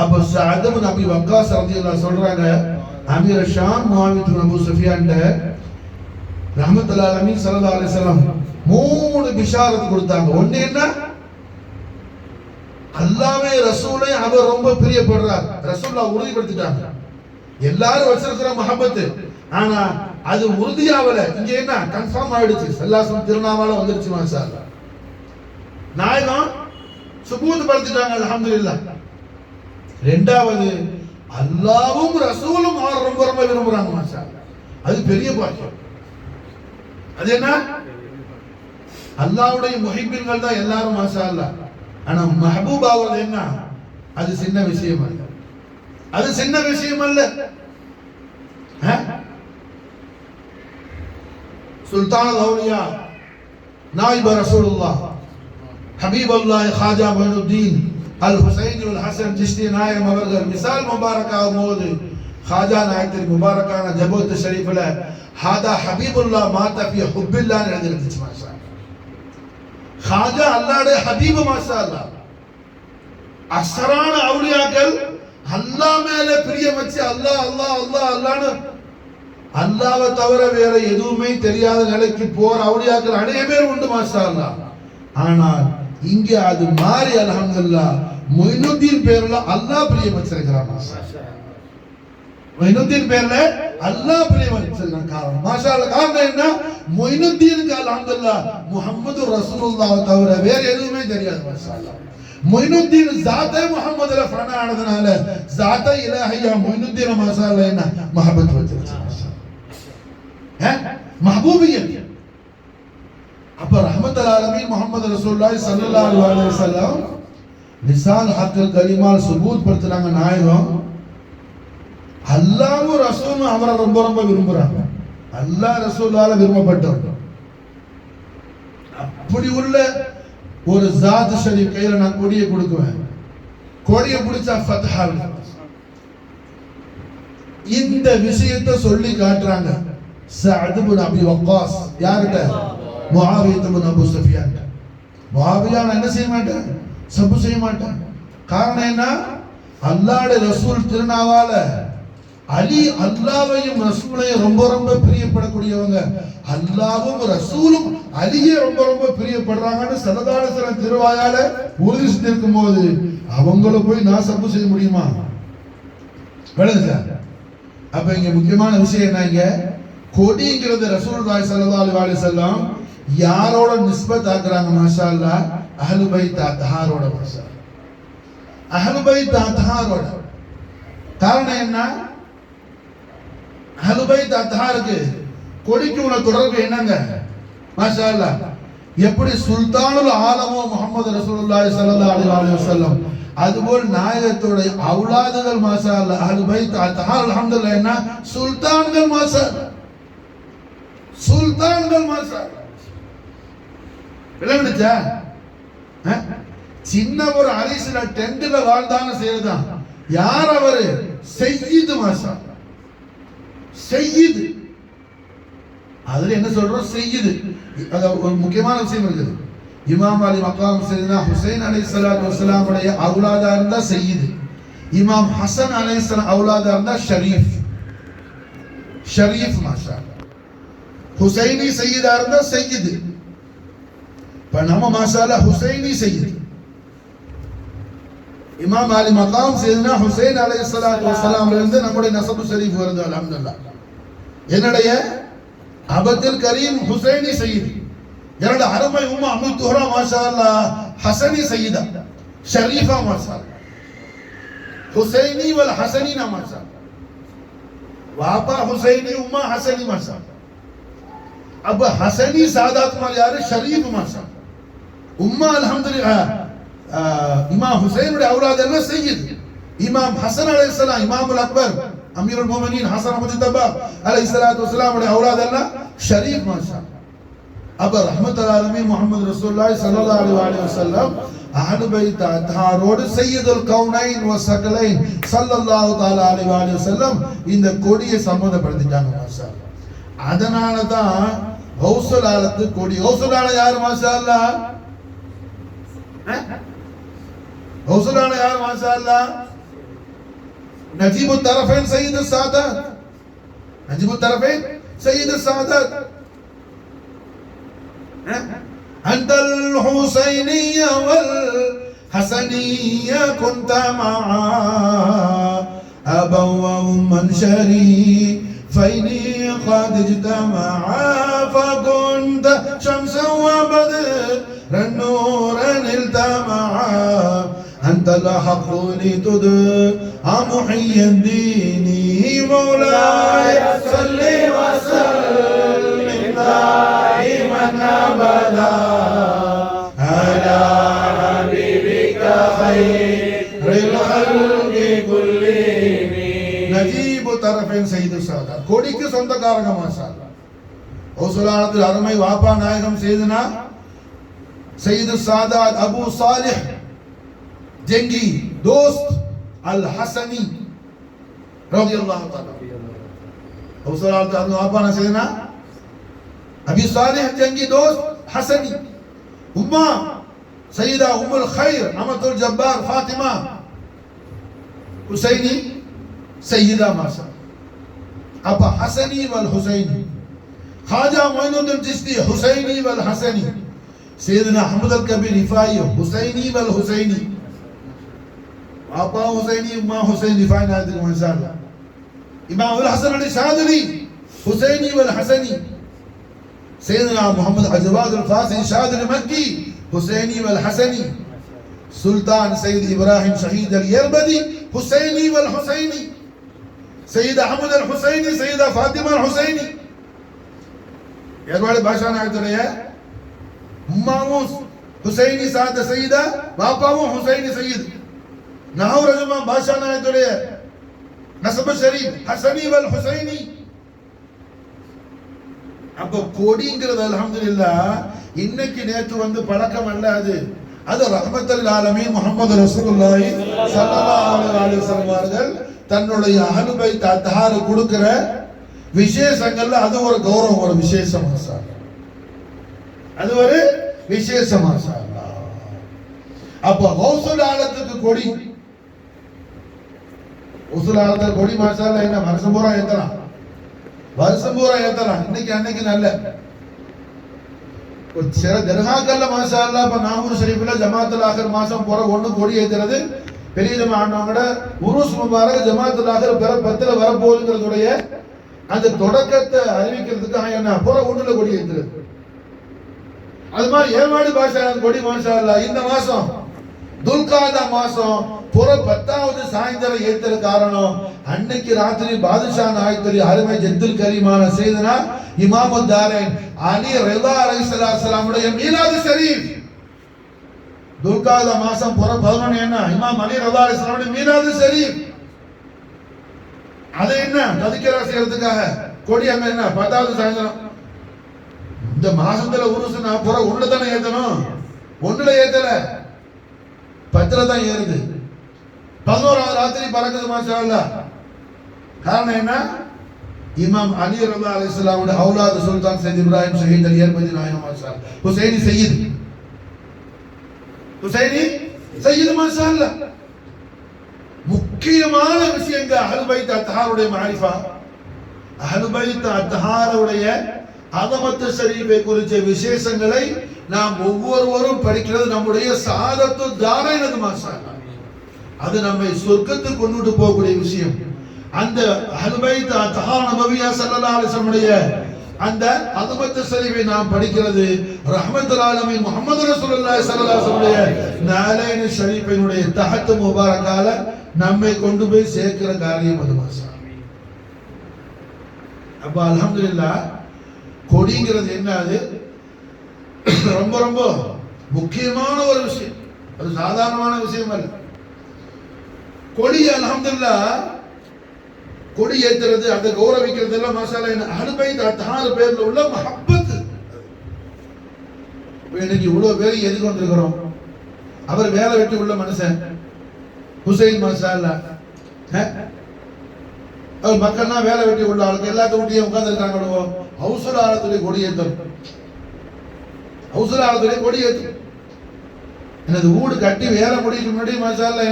அபு சஅத் இப்னு அபி வக்காஸ் ரலியல்லாஹு சொல்றாங்க, Amir Sham Muawiya ibn Abu Sufyan ரஹ்மத்துல்லாஹி அலைஹி ஸல்லல்லாஹு அலைஹி வஸல்லம் 3 பிஷாரத் கொடுத்தாங்க. ஒண்ணு என்ன, அல்லாஹ்வே ரசூலை அவர் ரொம்ப பிரியப்படுறார். ரசூலுல்லாஹ் உறுதிப்படுத்திட்டாங்க. எல்லாரும் வச்சிருக்கிற முஹப்பத், ஆனா அது உறுதியாவல. இங்க என்ன கன்ஃபார்ம் ஆயிடுச்சு. ஸல்லல்லாஹு திருநாமால வந்துருச்சு மாஷாஅல்லாஹ். நாயகம் சுபூத் படுத்திட்டாங்க. அல்ஹம்துலில்லாஹ். இரண்டாவது, அல்லாஹ்வும் ரசூலும் அவர் ரொம்ப ரொம்ப விரும்புறாங்க மாஷாஅல்லாஹ். அது பெரிய பாக்கியம். அது என்ன, அல்லாஹ்வுடைய முஹிப்பீன்கள் தான் எல்லாரும் மாஷாஅல்லாஹ். ஆனா மஹபூப் ஆவது என்ன, அது சின்ன விஷயம் அல்ல. அது சின்ன விஷயம் அல்ல. சுல்தான் அவுலியா நாயிப் ரசூலுல்லாஹ் ஹபீபுல்லாஹ் காஜா மொய்னுத்தீன் அல் ஹுசைன் அல் ஹசன் சிஷ்தி நாயகம் அவர்கள் மிசால் முபாரக்காகும் போது காஜா நாயகத்தின் முபாரக்கான ஜபூத் ஷரீஃப்ல ஹாதா ஹபீபுல்லாஹ் மாதா ஃபி ஹுப்பில்லாஹ் எழுதிருந்துச்சு மாஷா. காஜா அல்லாஹ்வுடைய ஹபீப் மாஷாஅல்லாஹ். அஸ்ரான அவுலியாக்கள் அல்லாஹ் மேல பிரியம் வச்சு அல்லாஹ் அல்லாஹ் அல்லாஹ் அல்லாஹ்னு அல்லாஹ்வை தவிர வேற எதுவுமே தெரியாத நிலைக்கு போற அவுலியாக்கள் அநேக பேர் உண்டு மாஷாஅல்லாஹ். ஆனால் இங்க அது மாறி அல்ஹம்துலில்லாஹ் மொய்னுத்தீன் பேர்ல அல்லாஹ் பிரியம் வச்சிருக்கிறான் மாஷாஅல்லாஹ். மொயினுத்தீன் பேர்ல அல்லாஹ் பெரியவன் சொல்றான் காரணம். மாஷா அல்லாஹ் காரணம் என்ன? மொயினுத்தீனுக்கு அல்ஹம்துலில்லாஹ் முஹம்மது ரசூலுல்லாஹ் தவிர வேற எதுவுமே தெரியாது. மாஷா அல்லாஹ் மொயினுத்தீன் ஜாத்தே முஹம்மதுல ஃபனா ஆனதுனால ஜாத்தே இலாஹியா மொயினுத்தீன் மாஷா அல்லாஹ் என்ன மஹப்பத் வந்துருச்சு. மஹபூபியத். அப்ப ரஹ்மத்துல் ஆலமீன் முஹம்மது ரசூலுல்லாஹி ஸல்லல்லாஹு அலைஹி வஸல்லம் லிசான் ஹக்கல் கலிமால் சுபூத் படுத்துறாங்க. நாயகம் அல்லாஹ்வும் ரசூலும் அவரை ரொம்ப ரொம்ப விரும்புறாங்க. அல்லாஹ் ரசூலால விரும்பப்பட்டவர். அப்படி உள்ள ஒரு ஜாத் ஷரீஃப் கையில நான் கொடியை கொடுக்குவேன். கொடியை பிடிச்சா ஃபத்ஹா. இந்த விஷயத்தை சொல்லி காட்டுறாங்க சஅத் இப்னு அபி வக்காஸ். யார்கிட்ட? Muawiya ibn Abu Sufiyan. முஆவியா என்ன செய்ய மாட்டான்? சபு செய்ய மாட்டான். காரணம் என்ன? அல்லாஹ்வுடைய ரசூல் திருநாவால அலி அல்லாஹ்வையும் ரசூலையும் ரொம்ப ரொம்ப பிரியப்படக்கூடியவங்க. அல்லாஹ்வும் ரசூலும் அலியை ரொம்ப ரொம்ப பிரியப்படுறாங்கன்னு ஸல்லல்லாஹு அலைஹி வஸல்லம் திருவாயால உறுதி செஞ்சிருக்கும் போது அவங்கள போய் நான் சபு செய்ய முடியுமா? விளங்குதா? அப்ப இங்க முக்கியமான விஷயம் என்ன? இங்க கொடிங்கிறது ரசூலுல்லாஹி ஸல்லல்லாஹு அலைஹி வஸல்லம் யாரோட நிஸ்பத் ஆக்குறாங்க? மாஷா அல்லாஹ் அஹ்லு பைத் அத்ஹாரோட. மாஷா அஹ்லு பைத் அத்ஹாரோட. காரணம் என்ன? அஹ்லு பைத் அத்ஹாருக்கு கொடிக்கு உள்ள தொடர்பு என்னங்க? மாஷா அல்லாஹ் எப்படி சுல்தானுல் ஆலமோ முஹம்மது ரசூலுல்லாஹி ஸல்லல்லாஹு அலைஹி வஸல்லம் அதுபோல் நாயகத்தோட அவுலாதுகள் மாஷா அல்லாஹ் அஹ்லு பைத் அத்ஹார் அல்ஹம்துலில்லாஹ் என்ன சுல்தான்கள். மாஷா சுல்தான்கள். மாஷா விளங்குச்சா? சின்ன ஒரு அரிசில டென்ட்ல வாழ்ந்தான செய்யறதான். யார் அவரு? சையீது. மாஷா சையீது. அதுல என்ன சொல்றோம்? சையீது. அது ஒரு முக்கியமான விஷயம் இருக்குது. இமாம் அலி மக்காம் சையதுனா ஹுசைன் அலைஹிஸ்ஸலாத்து வஸ்ஸலாம் உடைய அவுலாதா இருந்தா சையீது. இமாம் ஹசன் அலைஹிஸ்ஸலாம் அவுலாதா இருந்தா ஷரீஃப். ஷரீஃப். மாஷா ஹுசைனி சையீதா இருந்தா சையீது. இப்ப நம்ம மாஷா அல்லாஹ் ஹுசைனி சையீது. இமாம் அலி மகாம் சையதுனா ஹுசைன் அலைஹிஸ்ஸலாத்து வஸ்ஸலாம் இருந்து நம்முடைய நஸபு ஷரீஃப் வருது. அல்ஹம்துலில்லாஹ். என்னுடைய அபதுல் கரீம் ஹுசைனி சையீது. என்னோட அருமை உம்மா அம்மு துஹரா மாஷா அல்லாஹ் ஹசனி சையீதா ஷரீஃபா. மாஷா அல்லாஹ் ஹுசைனி வல் ஹசனி ना மாஷா அல்லாஹ். வாப்பா ஹுசைனி உம்மா ஹசனி. மாஷா அல்லாஹ் अब हसनी सादात माल यार शरीफ माशा उम्मा अल्हम्दुलिल्लाह इमाम हुसैन उड़े औलाद अल्लाह सैयद इमाम हसन अलैहिस्सलाम इमाम अल अकबर अमीरुल मोमिनीन हसन मुजतबा अलैहिस्सलातु वस्सलाम उड़े औलाद अल्लाह शरीफ माशा. अब रहमतुल आलमीन मुहम्मद रसूलुल्लाह सल्लल्लाहु अलैहि वसल्लम अहल बैत अत्हारोड सैयदुल कौनैन व सकलैन सल्लल्लाहु तआला अलैहि वसल्லம் இந்த கொடியை சம்பந்தப்படுத்திட்டாங்க. மாஷா அதனால தான் கௌசுல் ஆலத்து கொடி. கௌசுல் ஆல யார்? மாஷா அல்லாஹ் கௌசுல் ஆல யார்? மாஷா அல்லாஹ் நஜீபுத் தரஃபைன் சையதுஸ் சாதத். நஜீபுத் தரஃபைன் சையதுஸ் சாதத். அன்தல் ஹுசைனிய வல் ஹசனிய குன்த மஆ அபவ உம்மன் ஷரீஃபைனி قد اجتمعا فكنت شمسا وبدرا نورا التمعا أنت الحق لتدعى محي الدين مولاي صل وسلم دائما أبدا على حبيبك خير الخلق كلهم نجيب طرفين سيد السادات. கொடிக்கு சொந்தக்காரங்க. மாஷா அல்லாஹ் கௌசுல் அருமை வாப்பா நாயகம் செய்தனா சையது சாதாத் அபு சாலிஹ் ஜங்கி दोस्त அல் ஹசனி ரலியல்லாஹு தஆலா. கௌசுல் அருமை வாப்பா ना செய்தனா अबी सालिह जंगी दोस्त हसनी. उम्मा सैयदा उम्मुल खैर अमतुल जब्बार फातिमा हुसैनी सैयदा माशा. अब हसनी वल हुसैनी ख्वाजा मोइनुद्दीन चिश्ती हुसैनी वल हसनी. सैयदना अहमद अल कबीर रिफाई हुसैनी वल हुसैनी. आपा हुसैनी उम्मा हुसैन रिफाई नादिर माशाअल्लाह. இமாம் அபுல் ஹசன் அலி ஷாதுலி ஹுசைனி வல் ஹசனி, சையதுனா முஹம்மது அஜ்வாத் அல் ஃபாசி ஷாதுலி மக்கி ஹுசைனி வல் ஹசனி, சுல்தான் சையத் இப்ராஹிம் ஷஹீத் அல் யர்பதி ஹுசைனி வல் ஹுசைனி, சையத் அஹமது அல் ஹுசைனி சையதா ஃபாத்திமா அல் ஹுசைனி. ஏர்வாடி பாஷா நாயகத்துடைய உம்மாவும் ஹுசைனி சாத சையதா, பாப்பாவும் ஹுசைனி சையத். நஹவு ரஜமா பாஷா நாயகத்துடைய நஸப் ஷரீப் ஹசனி வல் ஹுசைனி. அப்ப கொடிங்கிறது அல்ஹம்துலில்லாஹ் இன்னைக்கு நேற்று வந்து பழக்கம் அல்ல. அது ரஹ்மத்துல் ஆலமீன் முஹம்மது ரசூலுல்லாஹி ஸல்லல்லாஹு அலைஹி வஸல்லம் அவர்கள் தன்னுடைய அஹ்லு பைத் அத்ஹார் கொடுக்கிற விசேஷங்கள்ல அது ஒரு கௌரவம், ஒரு விசேஷம். அது ஒரு விசேஷம். அப்ப கௌசுல் ஆலத்துக்கு கொடி, கௌசுல் ஆலத்துக்கு கொடி மாஷாஅல்லாஹ் என்ன வருஷம் பூரா ஏத்தலாம், வருஷம் பூரா ஏத்தலாம். இன்னைக்கு அன்னைக்கு நல்ல சில தர்காக்கள்ல மாஷாஅல்லாஹ் இப்ப நாகூர் ஷரீஃப்ல ஜமாத்துல் ஆகிர் மாசம் போற ஒண்ணு கொடி ஏத்துறது பெரிய ஜமாஅனவங்க உருஸ் முபாரக் ஜமாத்துல் ஆகிர் பிற 10ல வரப்போகுதுங்கிறதுடைய அந்த தொடக்கத்தை அறிவிக்கிறதுக்காக என்ன போற ஒண்ணுல கொடி ஏத்துறது. அது மாதிரி ஏர்வாடி பாஷா கொடி மாஷாஅல்லாஹ் இந்த மாசம் துல்காதா மாசம் புற 10வது சாயந்தரம் ஏத்துற காரணம் அன்னைக்கு ராத்திரி பாதுஷா நாயகத்துடைய அருமை ஜத்துல் கரீமான சையதுனா இமாமுத் தாரைன் அலி ரிதா அலைஹிஸ்ஸலாமுடைய மீலாது ஷரீஃப். துல்காதா மாசம் புற 11 என்ன இமாம் அலி ரிதா அலைஹிஸ்ஸலாமுடைய மீலாது ஷரீஃப். அது என்ன ததிக்கரா செய்யறதுக்காக கொடி அங்க என்ன 10வது சாயந்தரம். இந்த மாசத்துல உருசுனா புற ஒண்ணுல தானே ஏத்தணும், ஒண்ணுல ஏத்தல 10ல தான் ஏறுது. 11வது ராத்திரி பறக்குது மாஷாஅல்லாஹ். காரணம் என்ன? இமாம் அலி ரலியல்லாஹு அலைஹிஸ்ஸலாமுடைய அவுலாத் சுல்தான் சையத் இப்ராஹிம் ஷஹீத் அல் யர்மதி நாயகம் மாஷாஅல்லாஹ், ஹுசைனி சையத், ஹுசைனி சையத் மாஷாஅல்லாஹ். முக்கியமான விஷயங்க அஹ்லு பைத் அத்ஹாருடைய மாரிஃபா, அஹ்லு பைத் அத்ஹாருடைய அஸமத் ஷரீஃபை குறித்த விசேஷங்களை நாம் ஒவ்வொருவரும் படிக்கிறது நம்முடைய சாதத்து தாரைனது மாஷாஅல்லாஹ். அது நம்மை சொர்க்கத்துக்கு கொண்டு போகக்கூடிய விஷயம். அந்த அஹ்லு பைத் அத்ஹார் நபவியா ஸல்லல்லாஹு அலைஹி வஸல்லம் அந்த அஸமத் ஷரீஃபை நாம் படிக்கிறது ரஹ்மத்துல் ஆலமீன் முஹம்மது ரசூலுல்லாஹி ஸல்லல்லாஹு அலைஹி வஸல்லம் நாலைன் ஷரீஃபினுடைய தஹத் முபாரக்கால நம்மை கொண்டு போய் சேர்க்கிற காரியம் அது மாஷாஅல்லாஹ். அப்ப அல்ஹம்துலில்லாஹ் கொடிங்கிறது என்ன? அது ரொம்ப ரொம்ப முக்கியமான ஒரு விஷயம், அது சாதாரணமான விஷயம் அல்ல. கொடி அல்ஹம்துலில்லாஹ் கொடி ஏத்துறது அந்த கௌரவிக்கிறது எல்லாம் மாஷாஅல்லாஹ் என்ன அஹ்லு பைத் அத்ஹார் பேர்ல உள்ள மஹப்பத். இன்னைக்கு இவ்வளவு பேர் எதுக்கு வந்திருக்கிறோம்? அவர் வேலை வெட்டி உள்ள மனுஷன் ஹுசைன் மாஷாஅல்லாஹ். அவர் மக்கள்லாம் வேலை வெட்டி உள்ள ஆளுக்கு எல்லாத்தையும் ஊட்டியே உட்கார்ந்து இருக்காங்களோ. ஹவுசுல் ஆலத்துடைய கொடி ஏத்தம், ஹவுசுல் ஆலத்துடைய கொடி ஏத்தும். எனது வீடு கட்டி வேலை முடிக்கு முன்னாடி மாஷாஅல்லாஹ்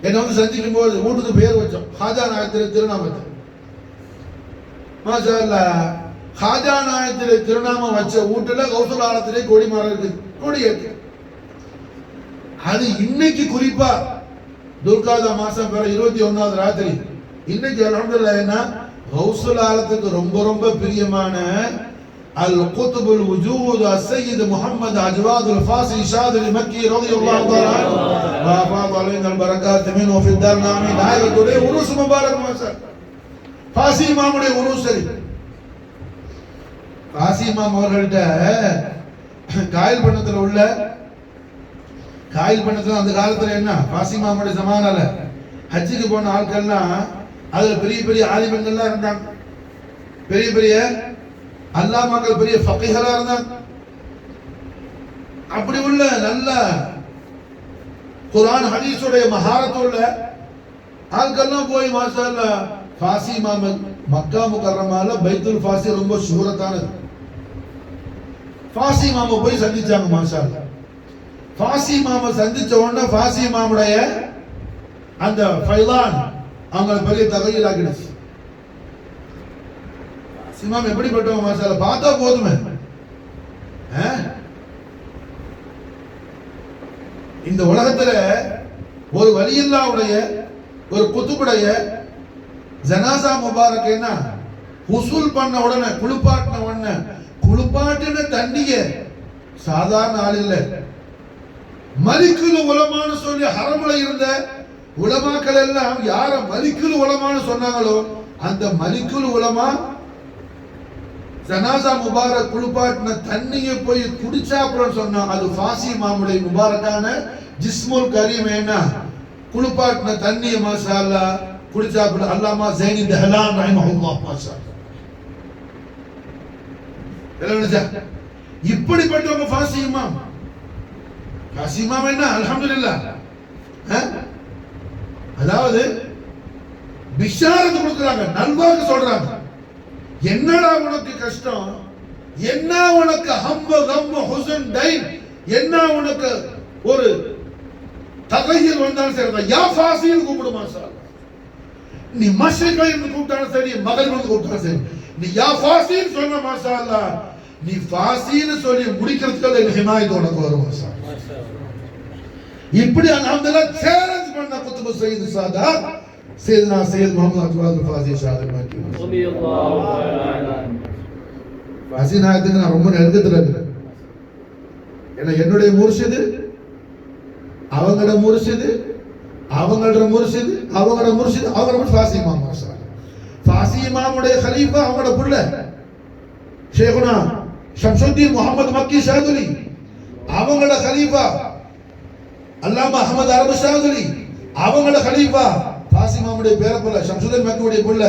என்ன வந்து சந்திக்கும் போது வீட்டுக்கு பேர் வச்சோம் ஹாஜா நாயகத்திலே திருநாமத்தை. மாஷாஅல்லாஹ் ஹாஜா நாயகத்திலே திருநாமம் வச்ச வீட்டுல ஹவுசுல் ஆலத்திலே கொடி மரம் இருக்கு, கொடி ஏத்து. அது இன்னைக்கு குறிப்பா துல்காதா மாசம் பிற 21வது ராத்திரி இன்னைக்கு அல்ஹம்துலில்லாஹ் என்ன கௌசுல் ஆலத்துக்கு ரொம்ப ரொம்ப பிரியமான அல் குத்புல் வஜூத் அஸ்ஸய்யித் முஹம்மது அஜ்வாதுல் ஃபாசி ஷாதுல் மக்கி ரலியல்லாஹு தஆலா வா ஃபாத் அலைனா அல் பரகாத் மின் வ ஃபித் தர்னாமி நாயகத்துடைய உருஸ் முபாரக் மாஷா ஃபாசி இமாமுடைய உருஸ் சரி. ஃபாசி இமாம் அவர்கள்ட்ட காயில் பண்ணத்துல உள்ள காயில் பண்ணத்துல அந்த காலத்துல என்ன ஃபாசி இமாமுடைய ஜமானால ஹஜ்ஜுக்கு போன ஆட்கள்லாம் அதுல பெரிய பெரிய ஆலிம்கள்லாம் இருந்தாங்க, பெரிய பெரிய அல்லாமாக்கள், பெரிய ஃபகீஹரா இருந்தாங்க. அப்படி உள்ள நல்ல குர்ஆன் ஹதீஸுடைய மஹாரத் உள்ள ஆட்கள்லாம் போய் மாஷாஅல்லாஹ் ஃபாசி இமாம் மக்கா முகர்ரமால பைத்துல் ஃபாசி ரொம்ப ஷுஹரத்தானது. ஃபாசி இமாமை போய் சந்திச்சாங்க மாஷாஅல்லாஹ். ஃபாசி இமாமை சந்திச்ச உடனே ஃபாசி இமாமுடைய அந்த ஃபைலான் அவங்கள பெரிய தகையில் ஆக்கிடுச்சு. இமாம் எப்படிப்பட்டவங்க மாஷாஅல்லாஹ், பார்த்தா போதுமே. இந்த உலகத்துல ஒரு வலியல்லாவுடைய ஒரு குத்துபுடைய ஜனாசா முபாரக் என்ன உசூல் பண்ண உடனே குளிப்பாட்டின தண்ணிய சாதாரண ஆள் இல்ல, மலிக்குல் உலமான்னு சொல்லி ஹரமுல இருந்த உலமாக்கள் எல்லாம் யார மலிக்குல் உலமான்னு சொன்னாங்களோ அந்த மலிக்குல் உலமா ஜனாசா முபாரக் குளிப்பாட்டின தண்ணியை போய் குடிச்சாப்புறன்னு சொன்னா அது ஃபாசி இமாமுடைய முபாரக்கான ஜிஸ்முல் கரீம் என்ன குளிப்பாட்டின தண்ணியை மாஷா அல்லாஹ் குடிச்சாப்புல அல்லாமா ஸைனி தஹலான் ரஹிமஹுல்லாஹ் மாஷா அல்லாஹ். இப்படிப்பட்டவங்க ஃபாசி இமாம் என்ன அல்ஹம்துலில்லாஹ். அதாவது பிஷாரத் கொடுக்குறாங்க, நல்வாக்கு சொல்றாங்க. என்னடா உனக்கு கஷ்டம், என்ன உனக்கு ஹம்ம கம்ம ஹுசன் டைன், என்ன உனக்கு ஒரு தகையில் வந்தாலும் சரி யா ஃபாசின்னு கூப்பிடு மாஷா அல்லாஹ். நீ மஷ்ரிகை என்று கூப்பிட்டாலும் சரி மகரிப் என்று கூப்பிட்டாலும் சரி நீ யா ஃபாசின்னு சொன்ன மாஷா அல்லாஹ், நீ ஃபாசின்னு சொல்லி முடிக்கிறதுக்கு இந்த ஹிமாயத் உனக்கு வரும் மாஷா அல்லாஹ். இப்படி அல்ஹம்துலில்லாஹ் சேலஞ்ச் பண்ண குத்துபு சையது சாதாத் சையதுனா சையத் முஹம்மது அக்பர் ஃபாசி ஷாஹித் மக்கி ரலியல்லாஹு தஆலா. ஃபாசி நாயத்துக்கு நான் ரொம்ப நெருக்கத்துல இருக்கிறேன். ஏன்னா என்னுடைய முர்ஷிது அவங்களோட முர்ஷிது ஃபாசி இமாம் மாஷா அல்லாஹ். ஃபாசி இமாமுடைய கலீஃபா அவங்களோட புள்ள ஷேகுனா ஷம்சுத்தீன் முஹம்மது மக்கி ஷாதுலி, அவங்களோட கலீஃபா அல்லாமா அஹமது அரபு ஷாதுலி, அவங்களோட கலீஃபா ஃபாசி இமாமுடைய பேரப்புள்ள ஷம்சுத்தீன் மக்கியுடைய புள்ள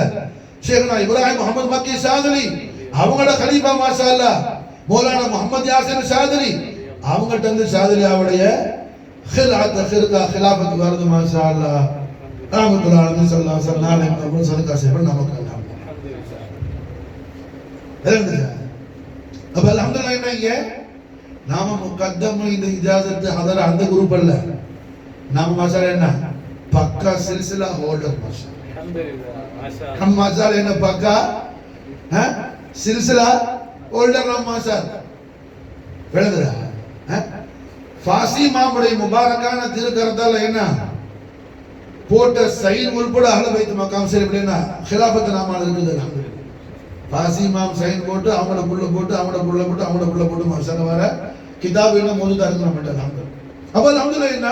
ஷேகுனா இப்ராஹிம் முஹம்மது மக்கி ஷாதுலி, அவங்களோட கலீஃபா மாஷா அல்லாஹ் மௌலானா முஹம்மது யாசின் ஷாதுலி, அவங்கள்ட்ட இருந்து ஷாதுலியாவுடைய خلافت வருது மாஷா அல்லாஹ். ரஹ்மத்துல்லாஹி அலைஹி ஸல்லல்லாஹு அலைஹி வஸல்லம் நம்ம சதகா செய்வோம் நமக்கு அல்ஹம்துலில்லாஹ். அப்ப அல்ஹம்துலில்லாஹ் என்னங்க நாம முகத்தம் இந்த இஜாசத் ஹதர அந்த குரூப் அல்ல, நாம மாஷா என்ன பக்கா சில்சிலா ஹோல்டர் மாஷா அல்ஹம்துலில்லாஹ் மாஷா அல்லாஹ். हम மாஷா என்ன பக்கா சில்சிலா ஹோல்டர் நம்ம மாஷா விளங்குதா? ஃபாசி இமாமுடைய முபாரக்கான திருக்கரத்தால என்ன போட்ட சைன் உள்பட அஹ்ல பைத் மகாம் ஷரீஃப்ல என்ன خلافت நாமால இருக்குது அல்ஹம்துலில்லாஹ். ஃபாசி இமாம் சைன் போட்டு அவங்களோட புள்ள போட்டு மாஷா அல்லாஹ் வர கிதாப் என்ன மௌஜூதா இருக்கு நம்ம கிட்ட அல்ஹம்துலில்லாஹ். அப்ப அல்ஹம்துலில்லாஹ் என்ன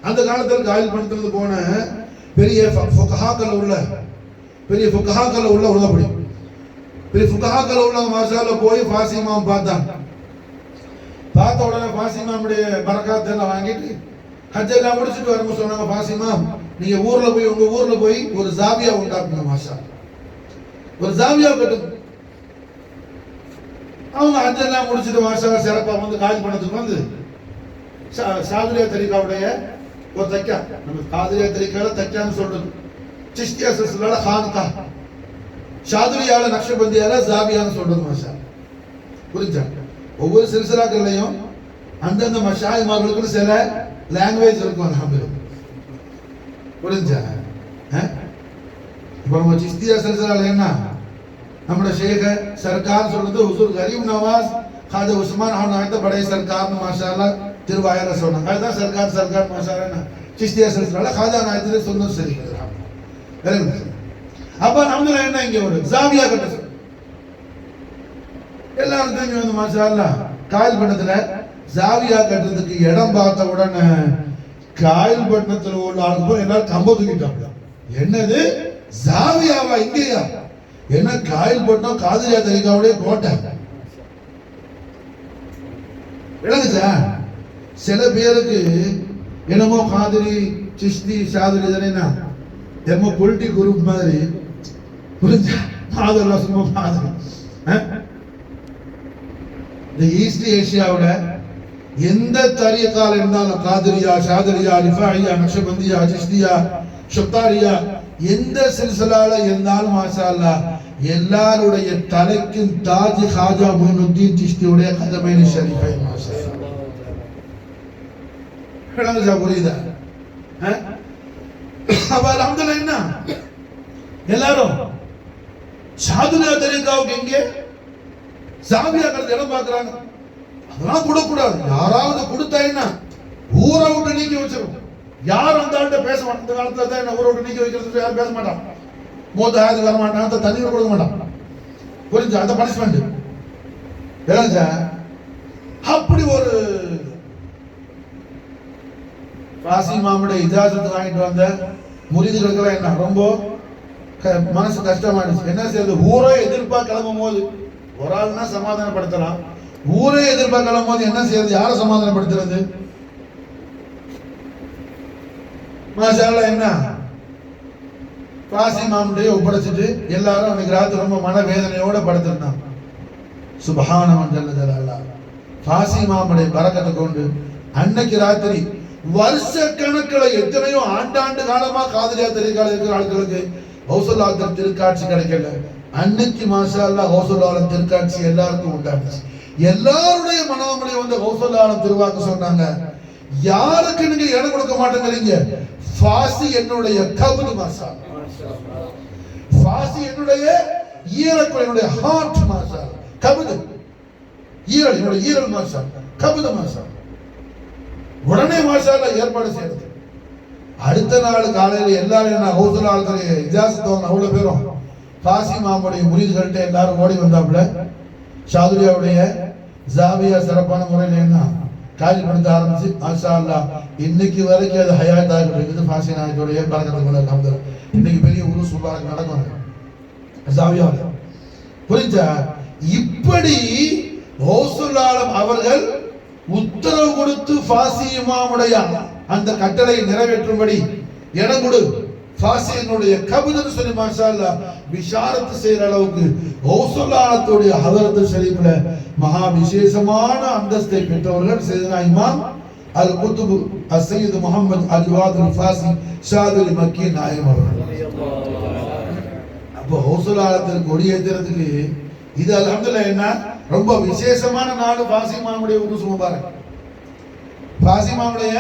அந்த காலத்துல காயில் பண்றது போன பெரிய ஃபுகஹாக்கள் உள்ள உள்ளபடி பெரிய ஃபுகஹாக்கள் உள்ள மாஷா அல்லாஹ் போய் ஃபாசி இமாம் பார்த்த உடனே ஃபாசி இமாமுடைய பரக்காத் எல்லாம் வாங்கிட்டு ஹஜ் எல்லாம் முடிச்சுட்டு வரும்போது சொன்னாங்க, ஃபாசி இமாம் நீங்க உங்க ஊர்ல போய் ஒரு ஜாவியா உண்டாக்குங்க மாஷா, ஒரு ஜாவியா கட்டுங்க. அவங்க ஹஜ் எல்லாம் முடிச்சுட்டு மாஷா சிறப்பா வந்து காயில் பண்ணதுக்கு வந்து ஷாதுலியா தரிகாவுடைய ஒரு தக்கா, நம்ம காதுலியா தரிகால தக்கான்னு சொல்றது சிஷ்தியா சில்சிலால கான்கா, ஷாதுலியால நக்ஷபந்தியால ஜாவியான்னு சொல்றது மாஷா. புரிஞ்சா? ஒவ்வொரு சில்சிலாக்கள்லையும் அந்தந்த மஷாயிமார்களுக்கு சில லாங்குவேஜ் இருக்கும் அல்ஹம்துலில்லாஹ். புரிஞ்சா? இப்போ நம்ம சிஸ்தியா சில்சிலால என்ன நம்மளோட ஷேக் சர்க்கார் சொல்றது ஹுசூர் கரீம் நவாஸ் காஜா உஸ்மான் அவன் ஆயத்த படை சர்க்கார் மாஷா அல்லாஹ் திருவாயிர சொன்னாங்க. அதுதான் சர்க்கார் மாஷா அல்லாஹ் சிஸ்தியா சில்சிலால காஜா நாயத்துல சொன்னது சரி. அப்ப அல்ஹம்துலில்லாஹ் என்ன இங்க ஒரு ஜாவியா கட்ட எல்லாரும் தெரிஞ்சு வந்து மாஷா அல்லாஹ் காயில் பட்டணத்துல ஜாவியா கட்டுறதுக்கு இடம் பார்த்த உடனே காயில் பட்டணத்துல உள்ள ஆளுக்கு போய் எல்லாரும் கம்ப தூக்கிட்டாங்க. என்னது ஜாவியாவா இங்கேயா? என்ன காயில் பட்டணம் காதிரியா தரிகாவுடைய கோட்டை விளங்குச்சா? சில பேருக்கு என்னமோ காதிரி சிஸ்தி ஷாதுரி தானே என்னமோ பொலிட்டிக் குரூப் மாதிரி. புரிஞ்சா? அதெல்லாம் சும்மா மாதிரி இந்த ஈஸ்ட் ஏசியாவோட எந்த தரீகால இருந்தாலும் காதிரியா ஷாதுரியா ரிஃபாயியா நக்ஷபந்தியா சிஸ்தியா ஷுத்தாரியா எந்த சில்சிலால இருந்தாலும் மாஷா அல்லாஹ் எல்லாருடைய தலைக்கும் தாஜ் காஜா முயினுத்தீன் சிஸ்தியுடைய கதமைனி ஷரீஃபை மாஷா அல்லாஹ். புரியுதா? அப்ப அல்ஹம்துலில்லாஹ் என்ன எல்லாரும் ஷாதுரியா தரீகாவுக்கு எங்கே ஜாவியா கருத்து இடம் பார்க்கறாங்க. அதெல்லாம் கொடுக்கூடாது. யாராவது கொடுத்தா என்ன ஊரை விட்டு நீக்கி வச்சிரும். யார் அந்த ஆள்கிட்ட பேச மாட்டாங்க. இந்த காலத்துல தான் என்ன ஊரை விட்டு நீக்கி வைக்கிறது யாரும் பேச மாட்டாங்க. மூத்த ஆயுது வர மாட்டான், தண்ணி கொடுக்க மாட்டான். புரிஞ்சு அந்த பனிஷ்மெண்ட் விளைஞ்சா. அப்படி ஒரு பாசி மாமுடைய இஜாசத்து வாங்கிட்டு வந்த முறிதுகளுக்கெல்லாம் என்ன ரொம்ப மனசு கஷ்டமாயிடுச்சு. என்ன செய்யறது? ஊரே எதிர்பார்க்க கிளம்பும் போது ஒரு ஆள்னா சமாதானப்படுத்தலாம், ஊரே எதிர்பார்க்க கிளம்பும் போது என்ன செய்யறது? யாரை சமாதானப்படுத்துறது? மாஷாஅல்லாஹ் என்ன பாசி மாமுடைய ஒப்படைச்சிட்டு எல்லாரும் அன்னைக்கு ராத்திரி ரொம்ப மனவேதனையோட படுத்திருந்தாங்க. சுப்ஹானஹு ஜல்ல ஜலாலுஹு. பாசி மாமுடைய பரக்கத்தை கொண்டு அன்னைக்கு ராத்திரி வருஷ கணக்கில் எத்தனையோ ஆண்டாண்டு காலமா காதலியா தெரிவிக்காத இருக்கிற ஆட்களுக்கு ஹவுசுல்லாஹ் திருக்காட்சி கிடைக்கல. அன்னைக்கு மாஷா அல்லாஹ் ஹவுசுல்லாஹ் திருக்காட்சி எல்லாருக்கும் உண்டாச்சு. எல்லாருடைய மனோமலை வந்து ஹவுசுல்லாஹ் திருவாக்கு சொன்னாங்க. யாருக்கு நீங்க இடம் கொடுக்க மாட்டேங்கிறீங்க? ஃபாசி என்னுடைய கபுது மாஷா, ஃபாசி என்னுடைய ஈரக்குள், என்னுடைய ஹார்ட் மாஷா, கபுது ஈரல், என்னுடைய ஈரல் மாஷா, கபுது மாஷா. உடனே மாஷா அல்லாஹ் ஏற்பாடு செய்யறது. அடுத்த நாள் காலையில் எல்லாரும் ஹவுசுல்லாஹ் இஜாசத் அவ்வளவு பேரும் பாசி மாமுடைய முரீதுகள்கிட்ட எல்லாரும் ஓடி வந்தாப்புல. ஷாதுரியாவுடைய ஜாவியா சிறப்பான முறையில் என்ன காரியப்படுத்த ஆரம்பிச்சு மாஷா அல்லாஹ் இன்னைக்கு வரைக்கும் அது ஹயாத்தாக இருக்குது. பாசி நாயத்துடைய பரக்கத்துக்கு இன்னைக்கு பெரிய உரு சுபாரக் நடக்கும் ஜாவியாவில். புரிஞ்சா? இப்படி ஹவுசுல்லாஹ் அவர்கள் உத்தரவு கொடுத்து ஃபாசி இமாமுடைய அந்த கட்டளை நிறைவேற்றும்படி இடம் கொடு, ஃபாசியினுடைய கபுதுன்னு சொல்லி மாஷா அல்லாஹ் பிஷாரத்து செய்யற அளவுக்கு ஹவுசுல்லாஹ்வுடைய ஹதரத் ஷரீஃப்ல மகா விசேஷமான அந்தஸ்தை பெற்றவர்கள் சையதுனா இமாம் அல் குத்துப் அஸ்-சய்யித் முஹம்மது அஜ்வாதுல் ஃபாசி ஷாதுல் மக்கி நாயம் அவர்கள். அப்போ ஹவுசுல்லாஹ்வுக்கு கொடியேற்றுறதுக்கு இது அல்ஹம்துலில்லாஹ் என்ன ரொம்ப விசேஷமான நாடு. பாசி மாமுடைய உருஸ் முபாரக், பாசி மாமுடைய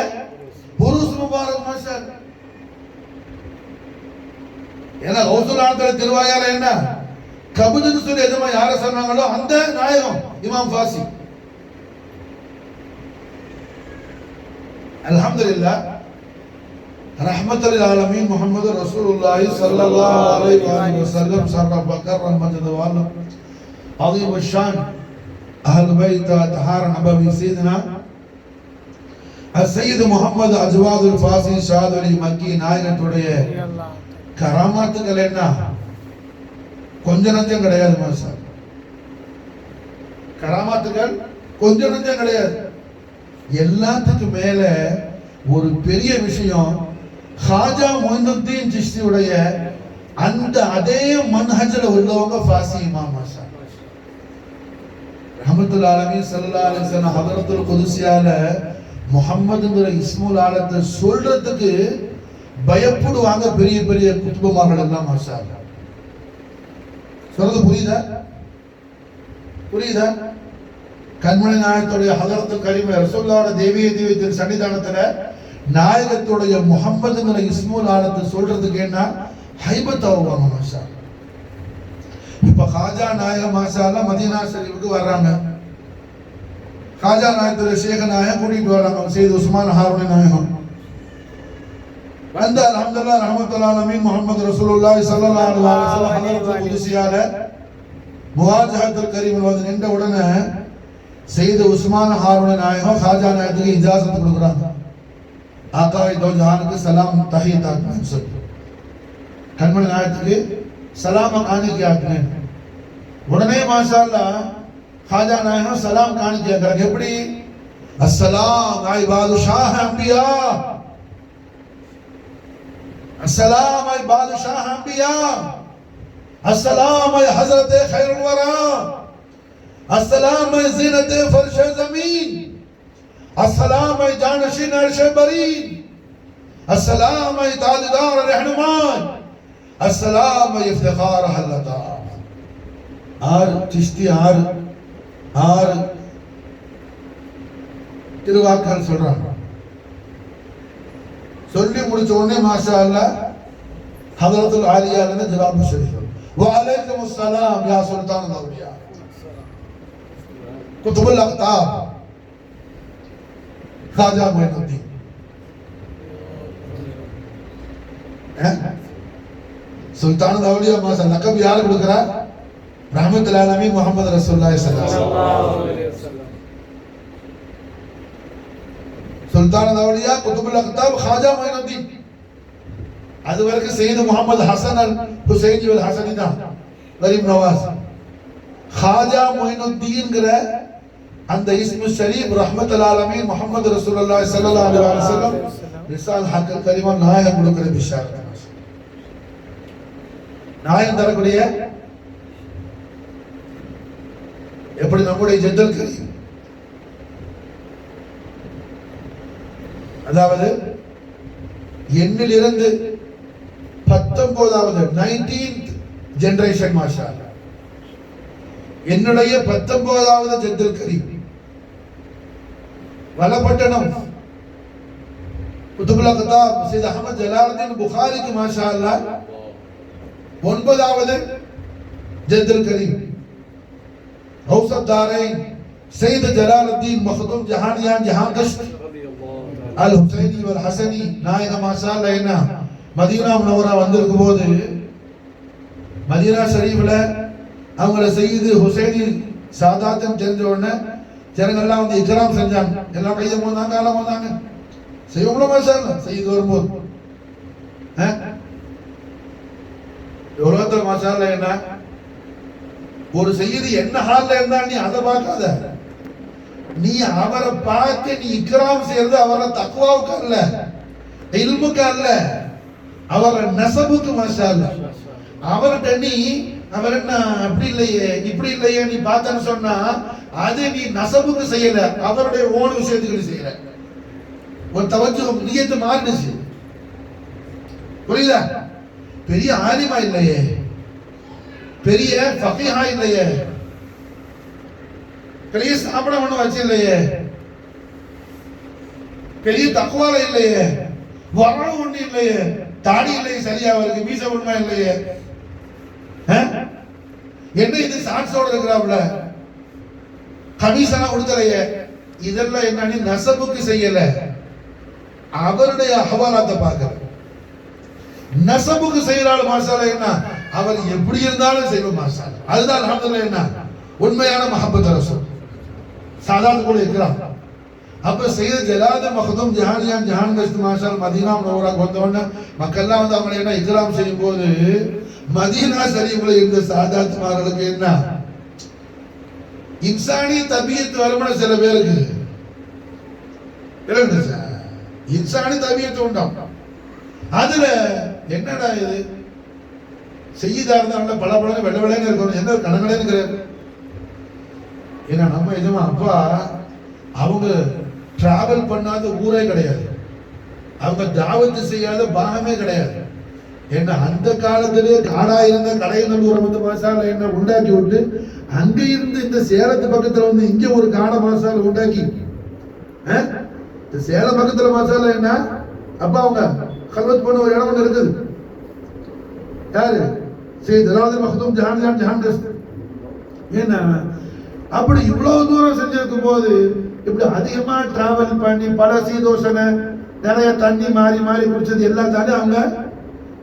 உருஸ் முபாரக் மாஷா. ஏன்னா ஹவுசுல்லாஹ் திருவாயால என்ன கபுதுன்னு சொல்லி எதுமா யார சொன்னாங்களோ அந்த நாயகம் இமாம் பாசி. அல்ஹம்துலில்லாஹ் ரஹ்மத்துல் ஆலமீன் முஹம்மது ரசூலுல்லாஹி ஸல்லல்லாஹு அலைஹி வஸல்லம் ஷரஃப கர்ரம் மஜ்த வாலம் عظيم الشان أهل بيت طهار نبوي سيدنا السيد محمد أجواد الفاسي ஷாதுலி மக்கி நாயகத்துடைய கராமாத்துகள் என்ன கொஞ்ச நஞ்சம் கிடையாது மாஷா. கராமாத்துகள் கொஞ்ச நஞ்சம் கிடையாது. எல்லாத்துக்கும் மேல ஒரு பெரிய விஷயம், ஹாஜா மொய்னுத்தீன் சிஷ்தியுடைய அந்த அதே மன்ஹஜ்ல உள்ளவங்க ஃபாசி இமாம் மாஷா. ரஹ்மத்துல் ஆலமீன் ஸல்லல்லாஹு அலைஹி வஸல்லம் ஹதரத்துல் குதுஸியால முஹம்மதுங்கிற இஸ்முல் ஆலத்தை சொல்றதுக்கு பயப்படுவாங்க பெரிய பெரிய குத்துபமார்கள் எல்லாம் மாஷா அல்லாஹ். சொல்றது புரியுதா? புரியுதா? கண்மணி நாயகத்துடைய ஹதரத்துல் கரீம் ரசூலுல்லாஹ் தேவிய சன்னிதானத்துல நாயகத்துடைய முஹம்மதுங்கிற இஸ்முல் ஆலத்தை சொல்றதுக்கு என்ன ஹைபத் ஆவாங்க மாஷா. இப்ப காஜா நாயகம் மாஷா அல்லாஹ் மதீனா ஷரீஃபுக்கு வர்றாங்க. காஜா நாயகத்துடைய ஷேக் நாயகம் கூட்டிட்டு வர்றாங்க, சையத் உஸ்மான் ஹாரூனி நாயகம் வந்து அல்ஹம்துலில்லாஹ் ரஹ்மத்துல் ஆலமீன் முஹம்மது ரசூலுல்லாஹி ஸல்லல்லாஹு அலைஹி வஸல்லம் ஹதரத்துல் குதுஸியால முவாஜஹத்துல் கரீம் வந்து நின்ற உடனே சையத் உஸ்மான் ஹாரூனி நாயகம் காஜா நாயகத்துக்கு இஜாசத் கொடுக்குறாங்க. ஆகாய் தோ ஜஹானுக்கு சலாம் தஹியத் சொல்லி கண்மணி நாயகத்துக்கு सलाम आने की आपने उड़ने माशाअल्लाह खाजा नायक सलाम कान किया कर केपड़ी अस्सलाम आई बादशाह अंबिया, अस्सलाम आई बादशाह अंबिया, अस्सलाम आई हजरत खैरुल वरा, अस्सलाम आई ज़ीनत फर्श ज़मीन, अस्सलाम आई जानशीन अर्श बरीन, अस्सलाम आई ताजदार रहनुमान, अस्सलाम इफ्तिखार हल्लता. ஆறு சிஷ்டி ஆறு திருவாக்கள் சொல்றாங்க. சொல்லி முடிச்ச உடனே மாஷா அல்லாஹ் ஹதரத்துல் ஆலியால ஜவாப் ஷரீஃப் வ அலைக்கும் அஸ்ஸலாம் யா சுல்தான் அல் அவுலியா குதுபுல் அக்தாப் खाजा मोइनुद्दीन சுல்தான் அவுலியா மாசா லக்கப் யார் கொடுக்குறா? ரஹ்மத்துல் ஆலமீன் முஹம்மது ரசூலுல்லாஹி ஸல்லல்லாஹு அலைஹி வஸல்லம். சுல்தான் அவுலியா குதுபுல் அக்தாப் ஹாஜா மொயினுத்தீன். அது வரைக்கும் சையது முகமது ஹசன் அல் ஹுசைனி அல் ஹசனி தான் கரீம் நவாஸ். ஹாஜா மொயினுத்தீன்ங்கிற அந்த இஸ்மு ஷரீப் ரஹ்மத்துல் ஆலமீன் முஹம்மது ரசூலுல்லாஹி ஸல்லல்லாஹு அலைஹி வஸல்லம் ரிசால் ஹக்கல் கரீமா நாயகம் கொடுக்கிற பிஷாரத். நாயகம் தரக்கூடிய எப்படி நம்முடைய ஜெத்தல் கரீம், அதாவது எண்ணிலிருந்து 19வது 19th ஜெனரேஷன் மாஷா அல்லாஹ், என்னுடைய 19வது ஜெத்தல் கரீம் வலப்பட்டணம் குதுபுல் அக்தாப் சையத் அஹ்மத் ஜலாலுத்தீன் புகாரிக்கு மாஷா அல்லாஹ் 9வது ஜெத்தல் கரீம் ஹவுசத் தாரைன் சையத் ஜலாலுத்தீன் மக்தூம் ஜஹானியான் ஜஹாங்கஷ்ட் அல் ஹுசைனி வல் ஹசனி நாயகம் மாஷா அல்லாஹ் என்ன மதீனா முனவரா வந்திருக்கும் போது மதீனா ஷரீஃப்ல அவங்கள சையது ஹுசைனி சாதாத்தன் தெரிஞ்ச உடனே ஜனங்கள்லாம் வந்து இக்ராம் செஞ்சாங்க. எல்லாம் கையை போந்தாங்க, காலம் போந்தாங்க. செய்வோம்ல மாஷா அல்லாஹ் சையது வரும்போது எவ்வளோ மாஷா அல்லாஹ் என்ன ஒரு செய்தி என்ன ஹால்ல இருந்தா நீ அதை பார்க்காத, நீ அவரை பார்த்து நீ இக்ராம் செய்யறது அவரை தக்வாவுக்கு அல்ல, இல்முக்கு அல்ல, அவரை நசபுக்கு மாஷா அல்லாஹ். அவர்கிட்ட நீ அவர் என்ன அப்படி இல்லையே இப்படி இல்லையே நீ பார்த்தன்னு சொன்னா அது நீ நசபுக்கு செய்யல, அவருடைய ஓன் விஷயத்துக்கு செய்யல. ஒரு தவஜ்ஜுஹ் நியத்து மாறிடுச்சு. புரியுதா? பெரிய ஆலிமா இல்லையே, பெரிய ஃபகீஹா இல்லையே, பெரிய சாப்பிட ஒண்ணு வச்சு இல்லையே, பெரிய தக்வால இல்லையே, வர ஒண்ணு இல்லையே, தாடி இல்லையே, சரியா அவருக்கு மீச உண்மை இல்லையே, என்ன இது சாட்சோட இருக்கிறாப்ல, கமிஷனா கொடுக்கலையே, இதெல்லாம் என்னன்னு நசபுக்கு செய்யல, அவருடைய அஹ்வாலாத்தை பார்க்கல. நசபுக்கு செய்யறாள் மாஷாஅல்லாஹ் என்ன அவர் எப்படி இருந்தாலும் செய்வோம் மாஷாஅல்லாஹ். அதுதான் அல்ஹம்துலில்லாஹ் என்ன உண்மையான மஹப்பத் ரசூல் சாதாத் கூட இருக்கிறான். அப்ப சையத் ஜலாலுத்தீன் மக்தூம் ஜஹானியான் ஜஹாங்கஷ்ட் மாஷாஅல்லாஹ் மதீனா முனவரா வந்தவொடனே மக்கள்லாம் வந்து அவங்களை என்ன இக்ராம் செய்யும் போது மதீனா ஷரீஃப்ல இருந்த சாதாத்மார்களுக்கு என்ன இன்சானி தபியத் வருமான சில பேருக்கு இன்சானி தபியத் உண்டாம். அதுல என்னடா இது செய்யதா இருந்தா பல பலன்னு வெள்ள வெள்ளைன்னு இருக்கணும், என்ன கணங்களேன்னு இருக்கிறாரு. ஏன்னா நம்ம எஜமா அப்பா அவங்க டிராவல் பண்ணாத ஊரே கிடையாது, அவங்க தாவத்து செய்யாத பாகமே கிடையாது. என்ன அந்த காலத்திலே காடா இருந்த கடையநல்லூரை வந்து மாசால என்ன உண்டாக்கி விட்டு அங்க இருந்து இந்த சேலத்து பக்கத்துல வந்து இங்க ஒரு காடை மாசால உண்டாக்கி இந்த சேலம் பக்கத்துல மாசால என்ன அப்ப அவங்க கல்வத் பண்ண ஒரு இடம் ஒன்று இருக்குது. யாரு சையத் ஜலாலுத்தீன் மக்தூம் ஜஹானியான் ஜஹாங்கஷ்ட். ஏன்னா அப்படி இவ்வளவு தூரம் செஞ்சிருக்கும் போது இப்படி அதிகமா டிராவல் பண்ணி பல சீதோஷனை நிறைய தண்ணி மாறி மாறி குடிச்சது எல்லாம் தாண்டி அவங்க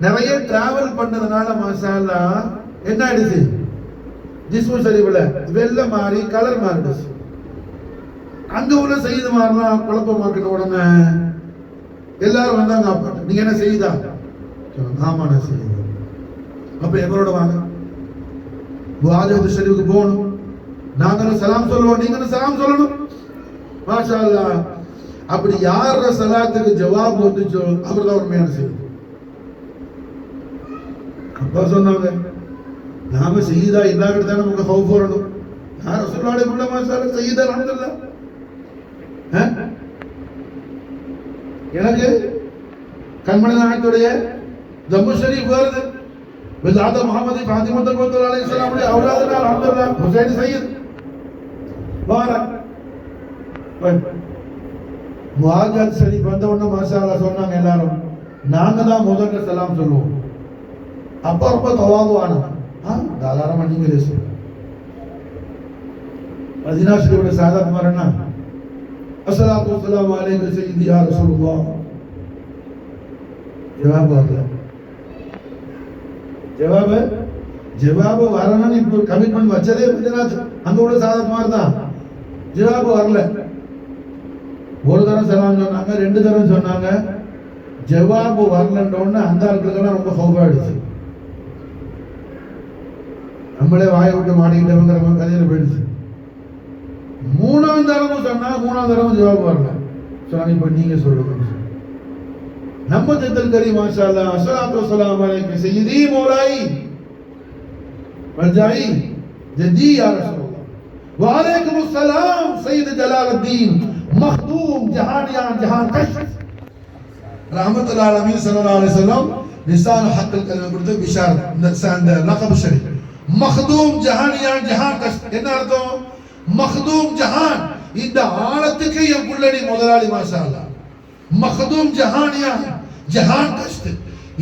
நிறைய டிராவல் பண்ணதுனால மாஷா அல்லாஹ் என்ன ஆயிடுச்சு, ஜிஸ்மு ஷரீஃப்ல வெள்ளை மாறி கலர் மாறிடுச்சு. அங்க உள்ள செய்து மாறலாம் குழப்பமாக்கிட்ட உடனே எல்லாரும் வந்தாங்க. அப்பா நீங்க என்ன செய்யுதா? ஆமா நான் செய்யுது. அப்ப எங்களோட வாங்க, வாஜத் ஷரீஃப்க்கு போகணும், நாங்களும் சலாம் சொல்லுவோம், நீங்களும் சலாம் சொல்லணும். மாஷா அல்லாஹ் அப்படி யார சலாத்துக்கு ஜவாப் வந்துச்சோ அவர் தான் உண்மையான செய்தி. அப்பா சொன்னாங்க நாம செய்யுதா இல்லாக்கிட்டு தான் நமக்கு ஹவுஃப் வரணும். நான் ரசூலுல்லாஹி உள்ள மாஷா அல்லாஹ் செய்யுதா அல்ஹம்துலில்லாஹ். எனக்கு கண்மணி நாயகத்துடைய ஜம்மு ஷரீஃப் வருது, விலாத முஹம்மது ஃபாத்திமா தல்வத்துல் அலைஹிஸ்ஸலாம் உடைய அவுலாதுனா அல்ஹம்துலில்லாஹ் ஹுசைன் சையத் வார முஹாஜிர் ஷரீஃப் வந்த உடனே மாஷா அல்லாஹ் சொன்னாங்க எல்லாரும் நாங்க தான் முதல்ல சலாம் சொல்லுவோம். அப்பா ரொம்ப தவாதுவான தாராளமா நீங்களே சொல்லுங்க. மதீனா ஷரீஃபோட சாதாத் மாறனா அஸ்ஸலாத்து வஸ்ஸலாமு அலைக்க சய்யிதி யா ரசூலுல்லாஹ். ஜவாப் வரல. ஜவாபு வரணும்னு இப்ப கமிட்மெண்ட் வச்சதே அங்க உள்ள சாதத் மாதிரி தான். ஜவாபு வரல, ஒரு தரம் சலாம் சொன்னாங்க, 2 தரம் சொன்னாங்க, ஜவாபு வரலன்றோன்னு அந்த ஆட்களுக்கெல்லாம் ரொம்ப ஹோபாயிடுச்சு. நம்மளே வாயை விட்டு மாட்டிக்கிட்டவங்கிற கதையில போயிடுச்சு. 3ஆம் தரமும் சொன்னா 3ஆம் தரமும் ஜவாபு வரல. சொன்னாங்க இப்ப நீங்க சொல்லுங்க. நம்ம ஜத்தல் கரி மாஷா அல்லாஹ் அஸ்ஸலாத்து வஸ்ஸலாமு அலைக்க சய்யிதி மௌலாய் வஜாய் ஜதி யா ரசூலுல்லாஹ் வ அலைக்குமுஸ் ஸலாம் சய்யித் ஜலாலுத்தீன் மக்தூம் ஜஹானியான் ஜஹான் கஷ்ஃப் ரஹ்மத்துல்லாஹி அலைஹி ஸல்லல்லாஹு அலைஹி வஸல்லம் லிசான் ஹக்கல் கல்ம கொடுத்து பிஷார் இந்த லகப் ஷரீஃப் மக்தூம் ஜஹானியான் ஜஹான் கஷ்ஃப் என்ன அர்த்தம்? மக்தூம் ஜஹான், இந்த ஆழத்துக்கு என் புள்ளடி முதலாளி மாஷா அல்லாஹ். மக்தூம் ஜஹானியா ஜஹான் கஷ்ட்,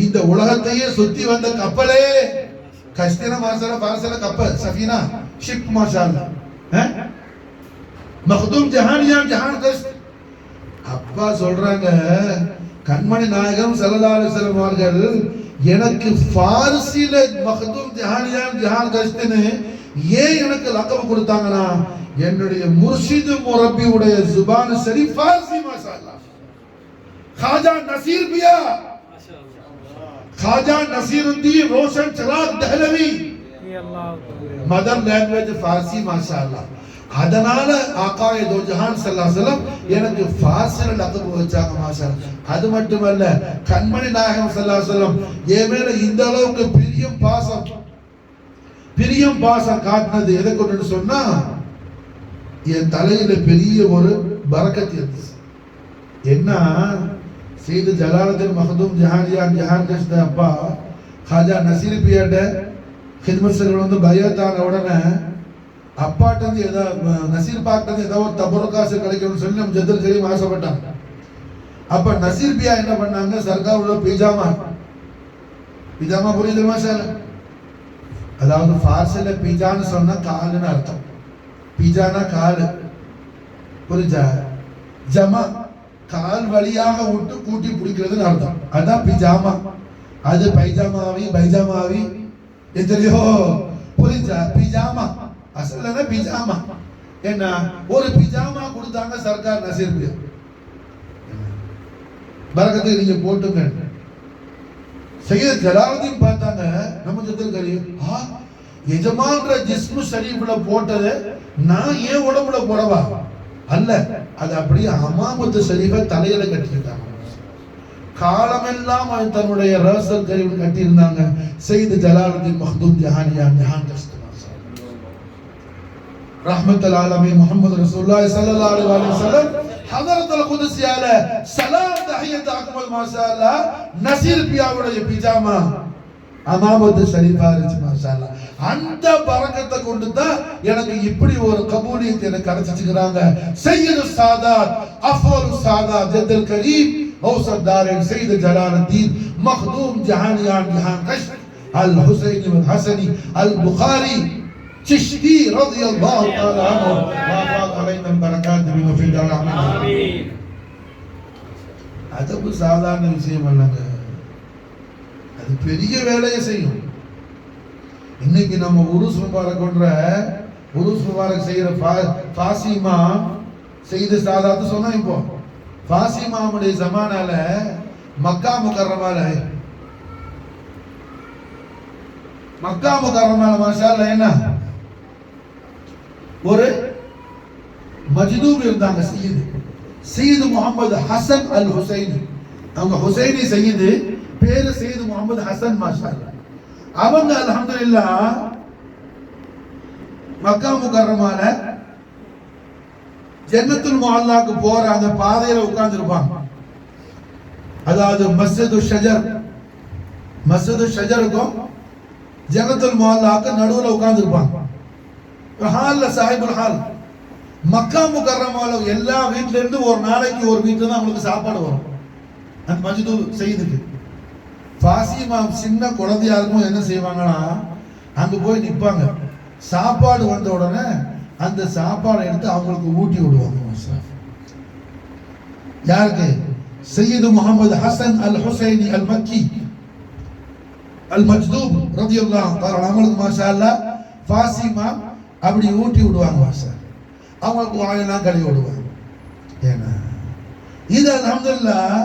இந்த உலகத்தையே சுத்தி வந்த கப்பலே. கஷ்டின மாசல பாரசல கப்பல் சஃபீனா ஷிப் மாஷா அல்லாஹ். மக்தூம் ஜஹானியா ஜஹான் கஷ்ட். அப்பா சொல்றாங்க, கண்மணி நாயகம் ஸல்லல்லாஹு அலைஹி வஸல்லம் அவர்கள் எனக்கு ஃபார்சில மக்தூம் ஜஹானியா ஜஹான் கஷ்ட்னு ஏன் எனக்கு லக்கப் கொடுத்தாங்கன்னா, என்னுடைய முர்ஷிது முரப்பி உடைய ஜுபான் சரி ஃபார்சி மாஷா அல்லாஹ். खाजा नसीर पिया, खाजा नसीरुद्दीन रोशन चराग दहलवी, मदर लैंग्वेज फारसी माशाअल्लाह. அதனால ஆகாய தோ ஜஹான் ஸல்லல்லாஹு அலைஹி வஸல்லம் எனக்கு ஃபார்சில லகப் வச்சாங்க மாஷாஅல்லாஹ். அது மட்டுமல்ல, கண்மணி நாயகம் ஸல்லல்லாஹு அலைஹி வஸல்லம் என் மேல இந்த அளவுக்கு பிரியம் பாசம் காட்டினது எதை கொண்டு சொன்னா, என் தலையில பெரிய ஒரு பரக்கத் இருந்துச்சு. என்ன, சையது ஜலாலுத்தீன் மக்தூம் ஜஹானியா ஜஹான் கஷ்ட் அப்பா ஹாஜா நசீர் பியாட்ட ஹித்மத் செல்வன் வந்து பையத்தான உடனே அப்பாட்ட இருந்து ஏதாவது நசீர் பாக்கிட்ட ஏதாவது ஒரு தபருக்காசு கிடைக்கணும்னு சொல்லி நம்ம ஜத்தல் கரீம் ஆசைப்பட்டாங்க. அப்ப நசீர் பியா என்ன பண்ணாங்க, சர்க்காரோட பிஜாமா புரியுது மாஷாஅல்லாஹ். அதாவது ஃபார்சில பிஜான்னு சொன்னா காலுன்னு அர்த்தம். பிஜானா காலு, புரிஞ்சா? ஜமா கால் வழியாக விட்டு கூட்டி பிடிக்கிறதுன்னு அர்த்தம். அதான் பிஜாமா. அது பைஜாமாவி எத்தனையோ, புரிஞ்சா? பிஜாமா அசல்ல பிஜாமா. என்ன, ஒரு பிஜாமா கொடுத்தாங்க சர்க்கார் நசீர் பியா. பரக்கத்துக்கு நீங்க போட்டுங்க. சையத் ஜலாலுத்தீன் பார்த்தாங்க, நம்ம ஜத்தல் கரீம் எஜமான்ற ஜிஸ்மு ஷரீஃப்ல போட்டது நான் ஏன் உடம்புல போடவா அல்ல, அது அப்படியே அமாமத்து ஷரீஃபை தலையில கட்டிக்கிட்டாங்க. காலமெல்லாம் அவன் தன்னுடைய ரசல் கரீம் கட்டி இருந்தாங்க. சையத் ஜலாலுத்தீன் மக்தூம் ஜஹானியா ஜஹான் கஷ்ட் ரஹ்மத்துல் ஆலமீன் முஹம்மது ரசூலுல்லாஹி ஸல்லல்லாஹு அலைஹி வஸல்லம் ஹதரத்துல் குத்ஸியால சலாம் தஹியத் அக்மல் மாஷாஅல்லாஹ் நசீர் பியாவுடைய பிஜாமா அமாமத்து ஷரீஃபா இருந்துச்சு மாஷாஅல்லாஹ். அந்த பரக்கத்தை கொண்டு தான் எனக்கு இப்படி ஒரு கபூலியத் எனக்கு கிடைச்சிச்சுங்கறாங்க. சையது சாதாத் அஃபலு சாதாத் ஜத்தல் கரீம் அவுசத் தாரின் சையத் ஜலாலுத்தீன் மக்தூம் ஜஹானியான் ஜஹான் கஷ்ட் அல் ஹுசைனி வல் ஹசனி அல் புகாரி चिश्ती रज़ियल्लाहु तआला अन्हु वफ़ात अलैना बरकात बिन फी दरहम आमीन. அது சாதாரண விஷயம் அல்லங்க, அது பெரிய வேலையை செய்யும். இன்னைக்கு நம்ம உருஸ் முபாரக் செய்யற ஃபாசிமா செய்து சாதாத்து சொன்னா, இப்போ ஃபாசிமாவுடைய ஜமானால மக்கா முகர்ரமால மாஷாஅல்லாஹ் என்ன ஒரு மஜ்தூப் இருந்தாங்க. சையது முகமது ஹசன் அல் ஹுசைனி. அவங்க ஹுசைனி சையது, பேரு சையது முகமது ஹசன் மாஷாஅல்லாஹ். அவங்க அல்ஹம்துலில்லாஹ் மக்கா முகர்ரமால ஜன்னத்துல் முஅல்லாக்கு போற அந்த பாதையில உட்கார்ந்து இருப்பாங்க. அதாவது மஸ்ஜிது ஷஜருக்கும் ஜன்னத்துல் முஅல்லாக்கு நடுவுல உட்கார்ந்து இருப்பாங்க. ஹால்ல சாஹிபுல் ஹால். மக்கா முகர்ரமால எல்லா வீட்ல இருந்து ஒரு நாளைக்கு ஒரு வீட்டுல தான் அவங்களுக்கு சாப்பாடு வரும். அந்த மஜ்து செய்துக்கு ஃபாசிமா சின்ன குழந்தையா இருக்கும், என்ன செய்வாங்கன்னா அங்க போய் நிப்பாங்க. சாப்பாடு வந்த உடனே அந்த சாப்பாடை எடுத்து அவங்களுக்கு ஊட்டி விடுவாங்க. யாருக்கு? சையது முகமது ஹசன் அல் ஹுசைனி அல் மக்கி. அல் மஜ்தூப் ரலியல்லாஹு தஆலா அவங்களுக்கு மாஷா அல்லாஹ் ஃபாசிமா அப்படி ஊட்டி விடுவாங்க மாஷா, அவங்களுக்கு வாயெல்லாம் கழுவி விடுவாங்க. ஏன்னா இது அல்ஹம்துலில்லாஹ்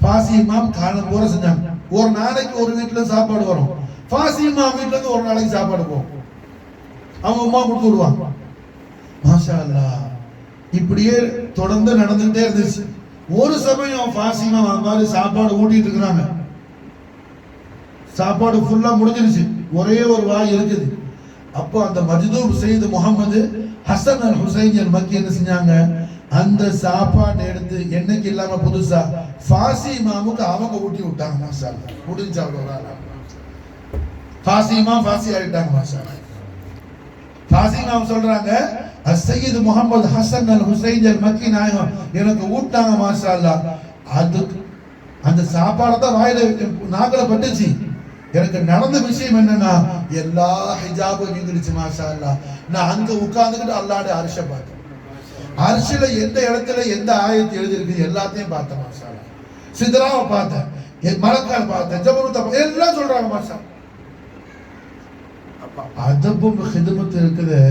ஃபாசிமா காலம் பூரா செஞ்சாங்க. ஒரு நாளைக்கு ஒரு வீட்டுல சாப்பாடு வரும், ஃபாசிமா வீட்டுல இருந்து ஒரு நாளைக்கு சாப்பாடு போகும், அவங்க அம்மா கொடுத்து விடுவாங்க மாஷா அல்லாஹ். இப்படியே தொடர்ந்து நடந்துகிட்டே இருந்துச்சு. ஒரு சமயம் ஃபாசிமா மாதிரி சாப்பாடு ஊட்டிட்டு இருக்கிறாங்க, சாப்பாடு ஃபுல்லா முடிஞ்சிருச்சு, ஒரே ஒரு வாய் இருக்குது. அப்போ அந்த மஜ்தூப் சையது முகமது ஹசன் அல் ஹுசைன் அல் மக்கி என்ன செஞ்சாங்க, அந்த சாப்பாட்டை எடுத்து என்னைக்கு இல்லாம புதுசா ஃபாசிமாவுக்கு அவங்க ஊட்டி விட்டாங்க மாஷா அல்லாஹ். முடிஞ்ச அவ்வளவு ஃபாசிமா ஃபாசி ஆயிட்டாங்க மாஷா அல்லாஹ். ஃபாசிமா சொல்றாங்க சையது முகமது ஹசன் அல் ஹுசைன் அல் மக்கி நாயகம் எனக்கு ஊட்டாங்க மாஷா அல்லாஹ். அதுக்கு அந்த சாப்பாடை தான் வாயில நாக்கில பட்டுச்சு. எனக்கு நடந்த விஷயம் என்னன்னா எல்லா ஹிஜாபும் நீங்கிடுச்சு மாஷா அல்லாஹ். நான் அங்க உட்கார்ந்துக்கிட்டு அல்லாஹ்வுடைய அர்ஷ பார்த்தேன். அர்ஷில எந்த இடத்துல எந்த ஆயத்து எழுதிருக்கு எல்லாத்தையும் பார்த்தேன் மாஷா அல்லாஹ். சிதராவை பார்த்தேன், மலக்கால் பார்த்தேன், ஜபருத்த எல்லாம் சொல்றாங்க மாஷா. அப்ப அதபும் ஹிதமத் இருக்குது,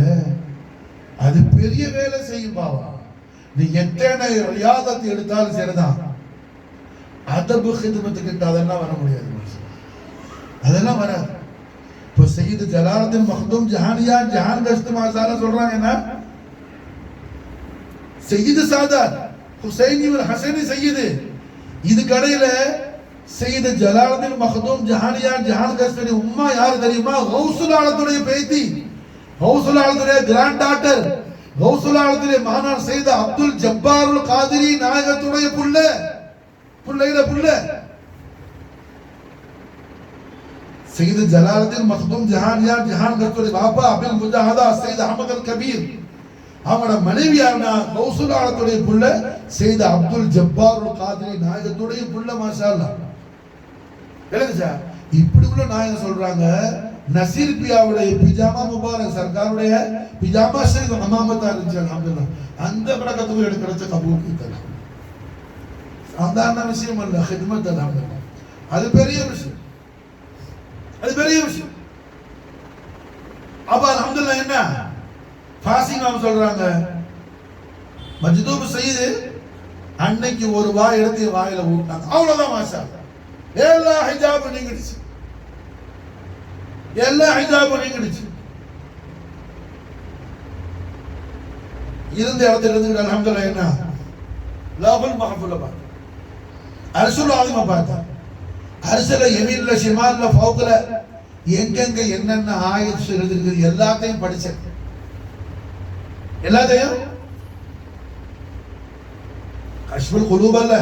அது பெரிய வேலை செய்யும் பாவா. நீ எத்தனை ரியாதத்தை எடுத்தாலும் சரிதான், அதபு ஹிதமத்துக்கிட்ட அதெல்லாம் வர முடியாது, அதெல்லாம் வராது. இப்போ சையது ஜலாலுத்தீன் மக்தூம் ஜஹானியா ஜஹான் கஸ்த் மாசாலா சொல்றாங்க என்ன, சையது சாதாத் ஹுசைனி வல் ஹசனி சையது. இது கடையில சையது ஜலாலுத்தீன் மக்தூம் ஜஹானியா ஜஹான் கஸ்த் உம்மா யார் தெரியுமா, கௌசுல் ஆலத்துடைய பேத்தி, கௌசுல் ஆலத்துடைய கிராண்ட் டாட்டர், கௌசுல் ஆலத்துடைய மகனார் சையது அப்துல் ஜப்பாருல் காதிரி நாயகத்துடைய புள்ளையில புள்ள சையது ஜலாலுத்தீன் மக்தூம் ஜஹானியா ஜஹான் கஸ்துடைய பாப்பா அபில் முஜாஹதா சையது அஹமத் அல் கபீர். அவங்களோட மனைவியானா கௌசுல் ஆலத்துடைய புள்ள சையது அப்துல் ஜப்பாருல் காதிரி நாயகத்துடைய புள்ள மாஷா அல்லாஹ். எழுதுச்சா இப்படி உள்ள நாயகம் சொல்றாங்க, நசீர் பியாவுடைய பிஜாமா முபாரக் சர்க்காருடைய பிஜாமா ஷரீஃப் அமாமத்தா இருந்துச்சு அல்ஹம்துலில்லாஹ். அந்த பரக்கத்துக்கு எடுக்கிறச்ச கபூல் கிட்டலாம். சாதாரண விஷயம் அல்ல ஹித்மத் அல்ஹம்துலில்லாஹ். அது பெரிய விஷயம், அது பெரிய விஷயம். அப்ப அல்ஹம்துலில்லாஹ் என்ன ஃபாசிமா சொல்றாங்க, மஜ்தூப் சையது அன்னைக்கு ஒரு வாய் எடுத்து வாயில ஊட்டாங்க, அவ்வளவுதான் மாஷா அல்லாஹ். எல்லா ஹிஜாபும் நீங்கிடுச்சு, எல்லா ஹிஜாபும் நீங்கிடுச்சு. இருந்த இடத்துல இருந்து அல்ஹம்துலில்லாஹ் என்ன லவ்ஹுல் மஹ்ஃபூல பார்த்தேன், அர்ஷுல் ஆஸிம பார்த்தேன், அர்ஷுல யமீன்ல ஷிமால்ல ஃபௌக்ல எங்கெங்க என்னென்ன ஆயத்து எழுதிருக்கு எல்லாத்தையும் படிச்சேன், எல்லாத்தையும். கஷ்ஃபுல் குலூப் அல்ல,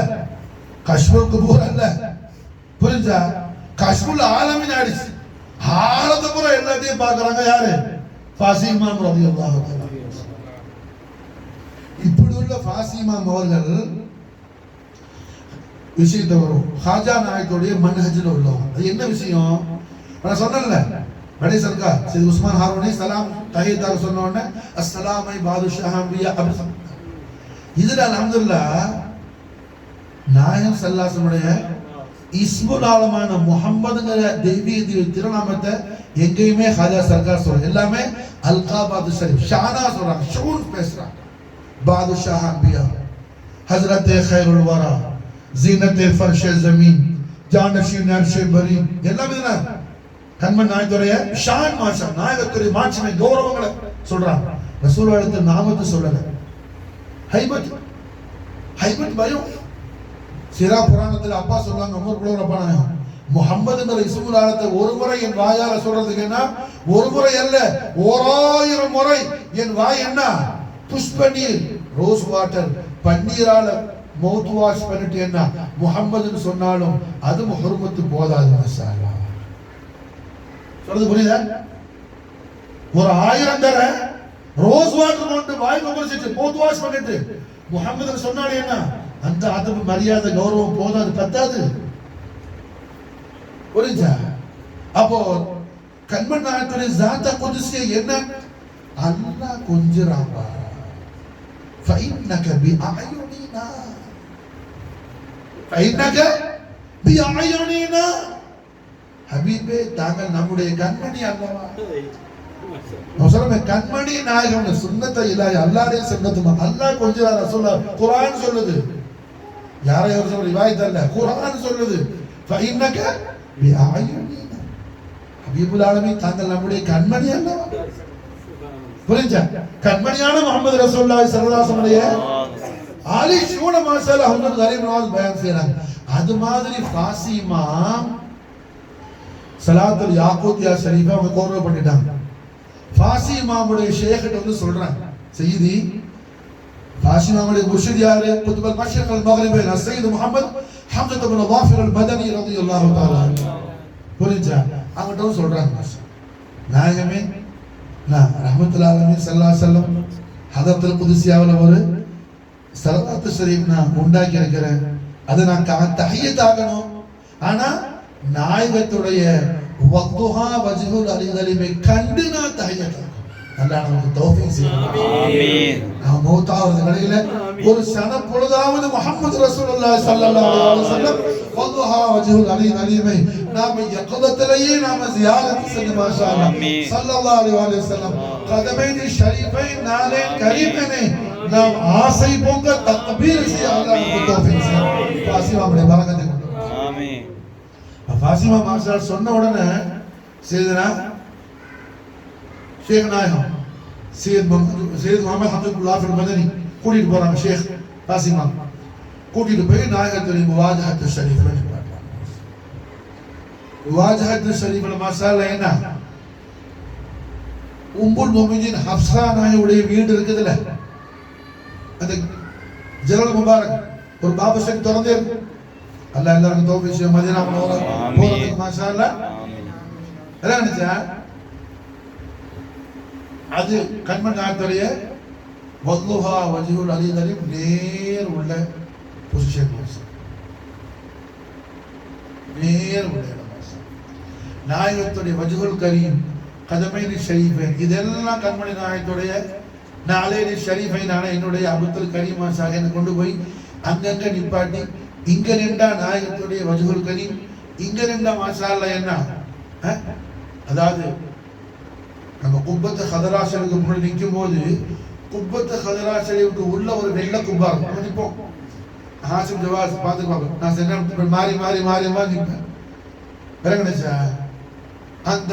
கஷ்ஃபுல் குபூர் அல்ல, புரிஞ்சா, கஷ்ஃபுல் ஆலமின் ஆயிடுச்சு. ஆலத்தை பூரா எல்லாத்தையும் பார்க்கறாங்க யாரு, ஃபாசிமா ரலியல்லாஹு தஆலா. இப்படி உள்ள ஃபாசிமா அவர்கள் விஷயத்தை வரும் ஹாஜா நாயகத்துடைய மன்ஹஜ்ல உள்ளவங்க. அது என்ன விஷயம் நான் சொன்னேன்ல, படே சர்க்கார் சையத் உஸ்மான் ஹாரூனி சலாம் தஹியத்தாக சொன்ன உடனே அஸ்ஸலாமை பாதுஷாஹ் அம்பியா அப்படி. இதுல அல்ஹம்துலில்லாஹ் நாயகம் ஸல்லல்லாஹு அலைஹி வஸல்லம் இஸ்முல் ஆலமான முஹம்மதுங்கிற தெய்வீக திருநாமத்தை எங்கேயுமே ஹாஜா சர்க்கார் சொல்ற, எல்லாமே அல்காபாது ஷரீஃப் ஷானா சொல்றாங்க, ஷூன் பேசுறாங்க. பாதுஷாஹ் அம்பியா, ஹஜ்ரத் கைருல் வரா, ஜீனத் ஃபர்ஷ் ஜமீன், ஜானஷீன் அர்ஷ் பரி, எல்லாமே தான் கண்மன் நாயகத்துடைய ஷான் மாஷா, நாயகத்துடைய மாட்சிமை கௌரவங்களை சொல்றாங்க. ரசூலுல்லாஹி நாமத்தை சொல்லல, ஹைபத் ஹைபத் பயம். சிரா புராணத்தில் அப்பா சொல்றாங்க, அப்பா நாயகம் முஹம்மதுங்கிற இஸ்முல் ஆலத்தை ஒரு முறை என் வாயால சொல்றதுக்கு என்ன, ஒரு முறை அல்ல 1000 முறை என் வாய் என்ன புஷ்ப நீர் ரோஸ் வாட்டர் பன்னீரால மவுத் வாஷ் பண்ணிட்டு என்ன முஹம்மதுன்னு சொன்னாலும் அது ஹுர்மத்து போதாது மாஷா அல்லாஹ். சொல்றது புரியுதா? 1000 தடவை ரோஸ் வாட்டர் கொண்டு வாய் கொப்பளிச்சிட்டு மவுத் வாஷ் பண்ணிட்டு முஹம்மதுன்னு சொன்னாலும் என்ன அந்த அதபு மரியாதை கௌரவம் போதாது, பத்தாது, புரிஞ்சா? அப்போ கண்மன் நாயகத்துடைய ஜாத்த குதுஸிய என்ன அல்லாஹ் கொஞ்சறாங்க, فإنك بأعيننا فإنك بأعيننا. ஹபீபே தாங்கள் நம்முடைய கண்மணி அல்லவா? நான் சொல்றேன் கண்மணி நாயகம் சுன்னத்தை இல்லாத அல்லாஹ்வுடைய சுன்னத்துமா. அல்லாஹ் கொஞ்சம் ரசூலுல்லாஹ் குர்ஆன் சொல்லுது. யாரையும் சொல்ற ரிவாயத் அல்ல, குர்ஆன் சொல்லுது. ஃபஇன்னக பிஅயுனினா. ஹபீபுல் ஆலமீன் தாங்கள் நம்முடைய கண்மணி அல்லவா? புரிஞ்சா? கண்மணியான முஹம்மது ரசூலுல்லாஹி ஸல்லல்லாஹு அலைஹி வஸல்லம் ஆலி ஷூன மாஷாஅல்லாஹ் ஹுஜர் கரீம் நவாஸ் பயான் செய்றாங்க. அது மாதிரி ஃபாசிமா ஸலாத்துல் யாக்கூத்தியா ஷரீஃபை அவங்க கோர்வை பண்ணிட்டாங்க. ஃபாசிமாவுடைய ஷேக்கிட்ட வந்து சொல்றாங்க, செய்தி ஃபாசிமாவுடைய முர்ஷித் யாரு? குதுபுல் மஷ்ரிக் வல் மக்ரிப் சையத் முஹம்மது ஹம்ஸா இப்னு வாஃபிர் அல் மதனி ரலியல்லாஹு தஆலா. புரிஞ்சா? அவங்கட்ட சொல்றாங்க, நாயகமே நான் ரஹ்மத்துல்லாஹி அலைஹி ஸல்லல்லாஹு அலைஹி வஸல்லம் ஹதரத்துல் குதுசியாவுல ஒரு ஸலவாத்து ஷரீஃப் நான் உண்டாக்கி இருக்கிறேன். அது நான் தஹியத் ஆகணும். ஆனா நாயகத்துடைய வக்துஹா வஜ்ஹுல் அலிகலிமை கண்டு நான் தஹியத் ஆகணும். அல்லாஹ் நமக்கு தௌஃபீக் செய்யணும். ஆமீன். நான் மௌத்தாவது நிலையில ஒரு சன பொழுதாவது முஹம்மது ரசூலுல்லாஹி ஸல்லல்லாஹு அலைஹி வஸல்லம் வக்துஹா வஜ்ஹுல் அலிகலிமை நாம யக்தத்திலேயே நாம ஜியாரத் செய்ய மாஷா அல்லாஹ் ஸல்லல்லாஹு அலைஹி வஸல்லம் கதமைனி ஷரீஃபைன் நாலைன் கரீமைனே நாம் ஆசை போங்க தக்பீர் செய்ய அல்லாஹ் நமக்கு தௌஃபீக் செய்யணும். ஃபாசிமாவுடைய பரக்கத்தை கொண்டு ஆமீன். ஃபாசிமா மாஷா சொன்ன உடனே செய்தனா ஷேக் நாயகம் சையத் முஹம்மது ஹம்துல்லாஹ் ஃபில் மதனி கூட்டிட்டு போறாங்க. ஷேக் ஃபாசிமா கூட்டிட்டு போய் நாயகத்துடைய முவாஜஹத்து ஷரீஃப்ல நிப்பாட்டுறாங்க. முவாஜஹத்து ஷரீஃப்ல மாஷா அல்லாஹ் என்ன உம்முல் முஃமினீன் ஹப்ஸா நாயுடைய வீடு இருக்குதுல, அந்த ஜலல் முபாரக் ஒரு பாபு ஷேக் திறந்தே இருக்கு. அல்லாஹ் எல்லாருக்கும் தௌஃபீக் செய்ய மதீனா போறதுக்கு மாஷா அல்லாஹ். எல்லாம் நினைச்சா அது கண்மணி நாயகத்துடைய வக்துஹா வஜ்ஹுல் அலிகலிம் நேர் உள்ள பொசிஷன் மாஷா, நேர் உள்ள மாஷா. நாயகத்துடைய வஜ்ஹுல் கரீம் கதமைனி ஷரீஃபைன் இதெல்லாம் கண்மணி நாயகத்துடைய நாளைனி ஷரீஃபைனான என்னுடைய அபுத்துல் கரீம் மாஷா என்ன கொண்டு போய் அங்கங்க நிப்பாட்டி இங்க நின்றா நாயகத்துடைய வஜ்ஹுல் கரீம், இங்க நின்றா மாஷா அல்லாஹ் என்ன அதாவது நம்ம குப்பத்து ஹதரா ஷரீஃபுக்கு முன்னாடி நிற்கும் போது குப்பத்து ஹதரா ஷரீஃபுக்கு உள்ள ஒரு வெள்ளை குப்பா இருக்கும். நிற்போம் ஹாசிம் ஜவாஸ் பார்த்துக்குவாங்க. நான் சென்ன மாறி மாறி மாறி மாறி நிற்பேன். விளங்குச்சா? அந்த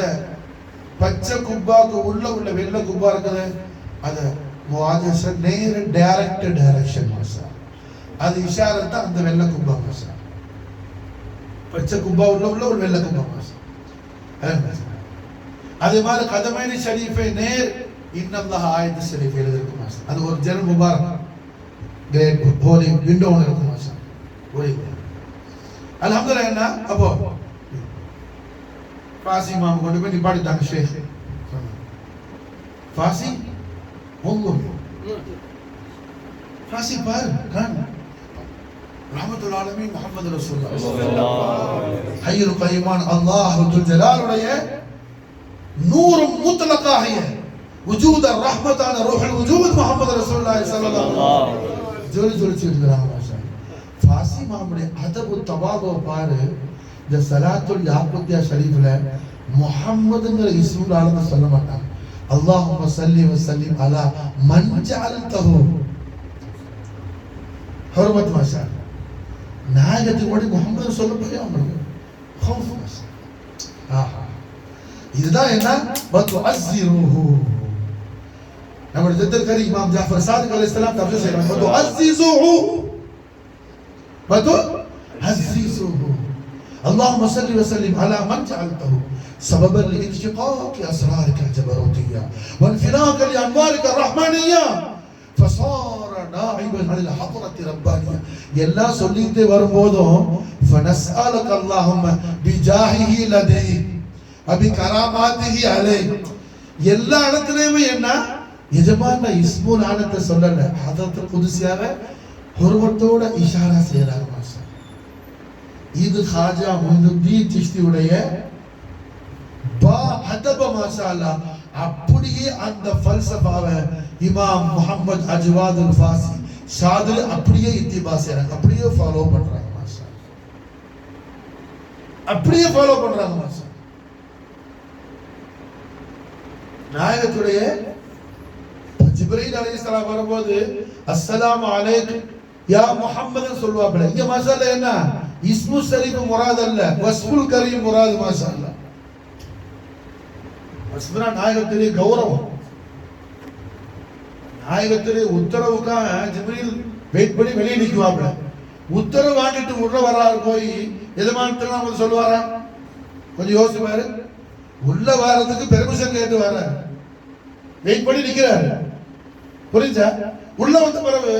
பச்சை குப்பாவுக்கு உள்ள வெள்ளை குப்பா இருக்குது, அது முவாஜஹத் நேர டைரக்ட் டைரக்ஷன் மாஷா. அது இஷாரத்தா அந்த வெள்ளை குப்பா மாஷா. பச்சை குப்பா உள்ள ஒரு வெள்ளை குப்பா மாஷா. அதே மாதிரி கதமைனி ஷரீஃபை நேர் இன்னல்லாஹ் ஆயத்து ஷரீஃப் எழுதிருக்கு மாஷா. அது ஒரு ஜெனரல் முபாரக் கிரேட் ஹோலி விண்டோ ஒன்று இருக்கு மாஷா. ஒரே அல்ஹம்துலில்லாஹ். என்ன அப்போ ஃபாசிமா கொண்டு போய் நிப்பாட்டிட்டாங்க. ஷேக் ஃபாசி ஃபாசி பார் கான் ரஹ்மத்துல் ஆலமீன் முஹம்மது ரசூலுல்லாஹ் ஹய்யுல் கய்யூமான் அல்லாஹ் ஜுல் ஜலாலுடைய நூரும் முத்லகாஹிய வஜூத ரஹ்மத்தான ரூஹுல் வஜூத் முஹம்மது ரசூலுல்லாஹி ஸல்லல்லாஹு அலைஹி வஸல்லம் ஜோலி சொல்றாங்க மாஷா. ஃபாசிமாவுடைய அதபு தவாது பாரு. இந்த ஸலாத்துல் யாக்கூத்தியா ஷரீஃப்ல முஹம்மதுங்கிற இஸ்முல் ஆலம சொல்ல மாட்டாங்க. அல்லாஹும்ம ஸல்லி வ ஸல்லிம் அலா மன் ஜஅல்தஹு ஹுர்மத் மாஷா. நாயகத்துக்கு முன்னாடி முஹம்மது சொல்ல போய் அவங்களுக்கு ஹவுஃப் மாஷா. ஆஹா, இதுதான் என்ன வதுஅஸ்ஸிருஹு. நம்முடைய ஜத்தல் கரீம் இமாம் ஜாஃபர் சாதிக் அலைஹிஸ்ஸலாம் தஃப்சீர் செய்றாங்க வதுஅஸ்ஸிஸுஹு வதுஅஸ்ஸிஸுஹு. اللهم صل وسلم على من جعلته سببا لانشقاق اسرارك الجبروتيه وانفلاق لانوارك الرحمانيه فصار نائبا عن الحضره الربانيه. எல்லாம் சொல்லிட்டே வரும்போதும் فنسالك اللهم بجاهه لدي وبكراماته عليه. எல்லா இடத்துலயுமே என்ன எஜமான இஸ்முல் ஆலத்தை சொல்லல, ஹதரத்துல் குதுசியாவை ஹுர்மத்தோட இஷாரா செய்றாங்க மாஷா. இது ஹாஜா முஹிதுத்தீன் சிஷ்தியுடைய பா ஹதப மாஷா அல்லாஹ். அப்படியே அந்த ஃபல்சஃபாவை இமாம் முஹம்மது அஜ்வாதுல் ஃபாசி ஷாதிரி அப்படியே இத்திபா செய்றாங்க, அப்படியே ஃபாலோ பண்றாங்க மாஷா, அப்படியே ஃபாலோ பண்றாங்க மாஷா. நாயகத்துடைய ஜிப்ரீல் அலைஹிஸ்ஸலாம் வரும்போது அஸ்ஸலாமு அலைக்கும் யா முஹம்மதுன்னு சொல்லுவாப்ல. இங்க மாஷாஅல்லாஹ் என்ன இஸ்மு ஷரீஃப் முராத் அல்ல, வஸ்ஃபுல் கரீம் முராத். மாஷாஅல்லாஹ் வஸ்ஃபுனா நாயகத்துடைய கௌரவம். நாயகத்துடைய உத்தரவுக்காக ஜிப்ரீல் வெயிட் பண்ணி வெளியே நிக்குவாப்ல. உத்தரவு வாங்கிட்டு உள்ள வராரு போய் எஜமானத்துல வந்து சொல்லுவாரா? கொஞ்சம் யோசிச்சு பாரு. உள்ள வாரத்துக்கு பெர்மிஷன் கேட்டு வர வெயிட் பண்ணி நிக்கிறாரு. புரிஞ்சா? உள்ள வந்த பிறகு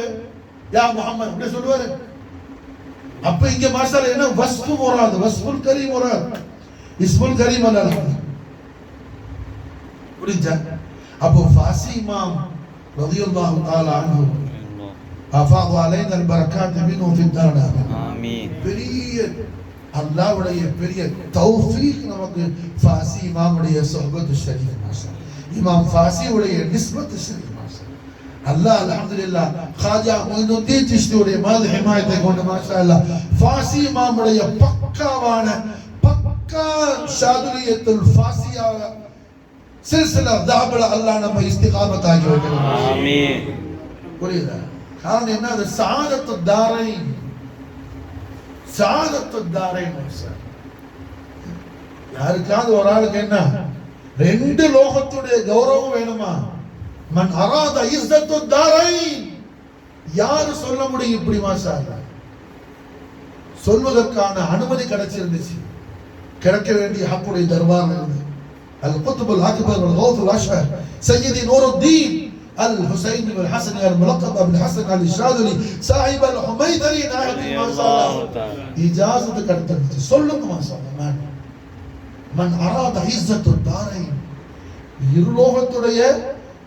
யா முஹம்மது அப்படி சொல்லுவாரு. அப்ப இங்க மாஷாஅல்லாஹ் என்ன வஸ்ஃபு முராத், வஸ்ஃபுல் கரீம் முராத், இஸ்முல் கரீம் அல்ல. புரிஞ்சா? அப்போ ஃபாசி இமாம் ரலியல்லாஹு தஆலா அன்ஹு அஃபாது அலைனா அல் பரக்காத் மின்ஹு ஃபி தானா. ஆமீன். பெரிய அல்லாஹ்வுடைய பெரிய தௌஃபீக் நமக்கு ஃபாசி இமாமுடைய சுஹபத் ஷரீஃப். மாஷாஅல்லாஹ் இமாம் ஃபாசி உடைய நிஸ்பத் ஷரீஃப். மாஷாஅல்லாஹ் அல்லாஹ் அல்ஹம்துலில்லாஹ் காஜா மொய்னுத்தீன் சிஷ்தியுடைய மாது ஹிமாயத்தை கொண்டு மாஷாஅல்லாஹ் ஃபாசி இமாமுடைய பக்காவான பக்கா ஷாதுலியத்துல் ஃபாசியா சில்சிலா தஹபல அல்லாஹ் நம்ம இஸ்திகாமத் ஆக்கி வைக்கணும். ஆமீன். புரியுதா? காரணம் என்ன? அது சஆதத்து தாரைன், சஆதத்து தாரைன். யாருக்காவது ஒரு ஆளுக்கு என்ன ரெண்டு லோகத்துடைய கௌரவம் வேணுமா? மன் அராத இஸ்ஸத்து தாரைன். யாரு சொல்ல முடியும் இப்படி? மாஷாஅல்லாஹ் சொல்வதற்கான அனுமதி கிடைச்சிருந்துச்சு. கிடைக்க வேண்டிய ஹக்குடைய தர்பார் இருந்து القطب الأكبر والغوث الأشهر سيدي نور الدين الحسين بن الحسن الملقب بن حسن الشاذلي صاحب الحميدري ناهد ما شاء الله إجازة كرتنتي சொல்லுங்க ما شاء الله. من أراد عزة الدارين இருலோகத்துடைய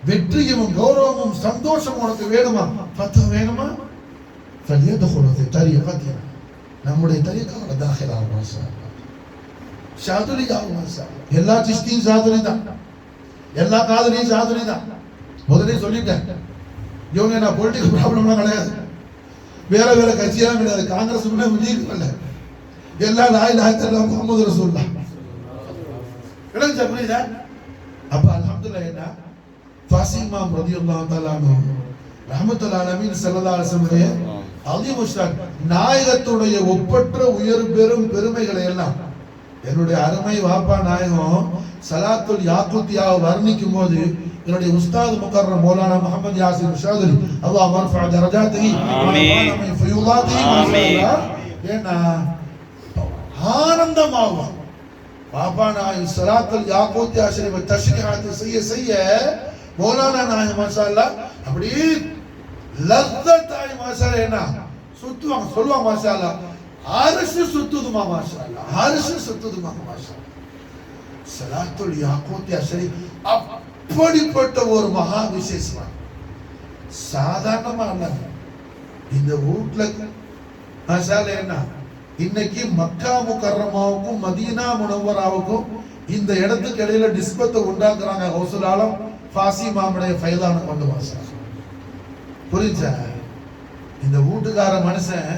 வெற்றியும் கௌரவமும் சந்தோஷமும் உனக்கு வேணுமா? ஃபத்ஹ் வேணுமா? فليدخل في طريقتنا நம்முடைய தரீகால தாখিল ஆகும். ما شاء الله ஷாதுலி ஆகும். ما شاء الله எல்லா சிஷ்தியும் ஷாதுலி தான், எல்லா காதலியும் ஷாதுலி தான். முதல்ல சொல்லிட்டேன். இவங்க நான் பொலிட்டிக்கல் ப்ராப்ளம்லாம் கிடையாது, வேற வேற கட்சியெல்லாம் கிடையாது, காங்கிரஸ் இல்லை, எல்லா லா இலாஹ இல்லல்லாஹ் முஹம்மது ரசூலுல்லாஹ். புரியுதா? அப்ப அல்ஹம்துலில்லாஹ் என்ன ஃபாசி இமாம் ரலியல்லாஹு தஆலா அன்ஹு ரஹ்மத்துல்லாஹி அலைஹி ஸல்லல்லாஹு அலைஹி வஸல்லம் அலீமுஸ்தான் நாயகத்துடைய ஒப்பற்ற உயர் பெரும் பெருமைகளை எல்லாம் என்னுடைய அருமை வாப்பா நாயகம் சலாத்துல் யாக்குத்தியாவை வர்ணிக்கும் போது என்னுடைய உஸ்தாத் முகர்ரம் மௌலானா முஹம்மது யாசிர் ஷாதுலி அல்லாஹ் மர்ஃபஅ தரஜாத்திஹி ஆமீன் ஃபயுலாத்திஹி மாஷாஅல்லாஹ் ஏன்னா ஆனந்தமாகும். வாப்பா நாயகம் சலாத்துல் யாக்குத்தியா ஷரீஃப் தஷ்ரீஹாத் செய்ய மௌலானா நாயகம் மாஷாஅல்லாஹ் அப்படியே லஸ்ஸத்தாய் மாஷாஅல்லாஹ் என்ன சுத்துவாங்க சொல்லுவாங்க. மாஷாஅல்லாஹ் அரிசி சுத்துதுமா. மாஷாஅல்லாஹ் அரிசி சுத்துதுமா. மாஷாஅல்லாஹ் ஸலாத்துல் யாக்கூத்தியா ஷரீஃப் அப்படிப்பட்ட ஒரு மகா விசேஷம். சாதாரணமா இல்ல. இந்த வீட்ல மாஷாஅல்லாஹ் என்ன இன்னைக்கு மக்கா முக்கர்ரமாவுக்கும் மதீனா முனவ்வராவுக்கும் இந்த இடத்துக்கு இடையில நிஸ்பத்தை உண்டாக்குறாங்க. கௌசுல் ஆலம் ஃபாசி இமாமுடைய ஃபைதான கொண்டு. மாஷாஅல்லாஹ் புரிஞ்சா? இந்த வீட்டுக்கார மனுஷன்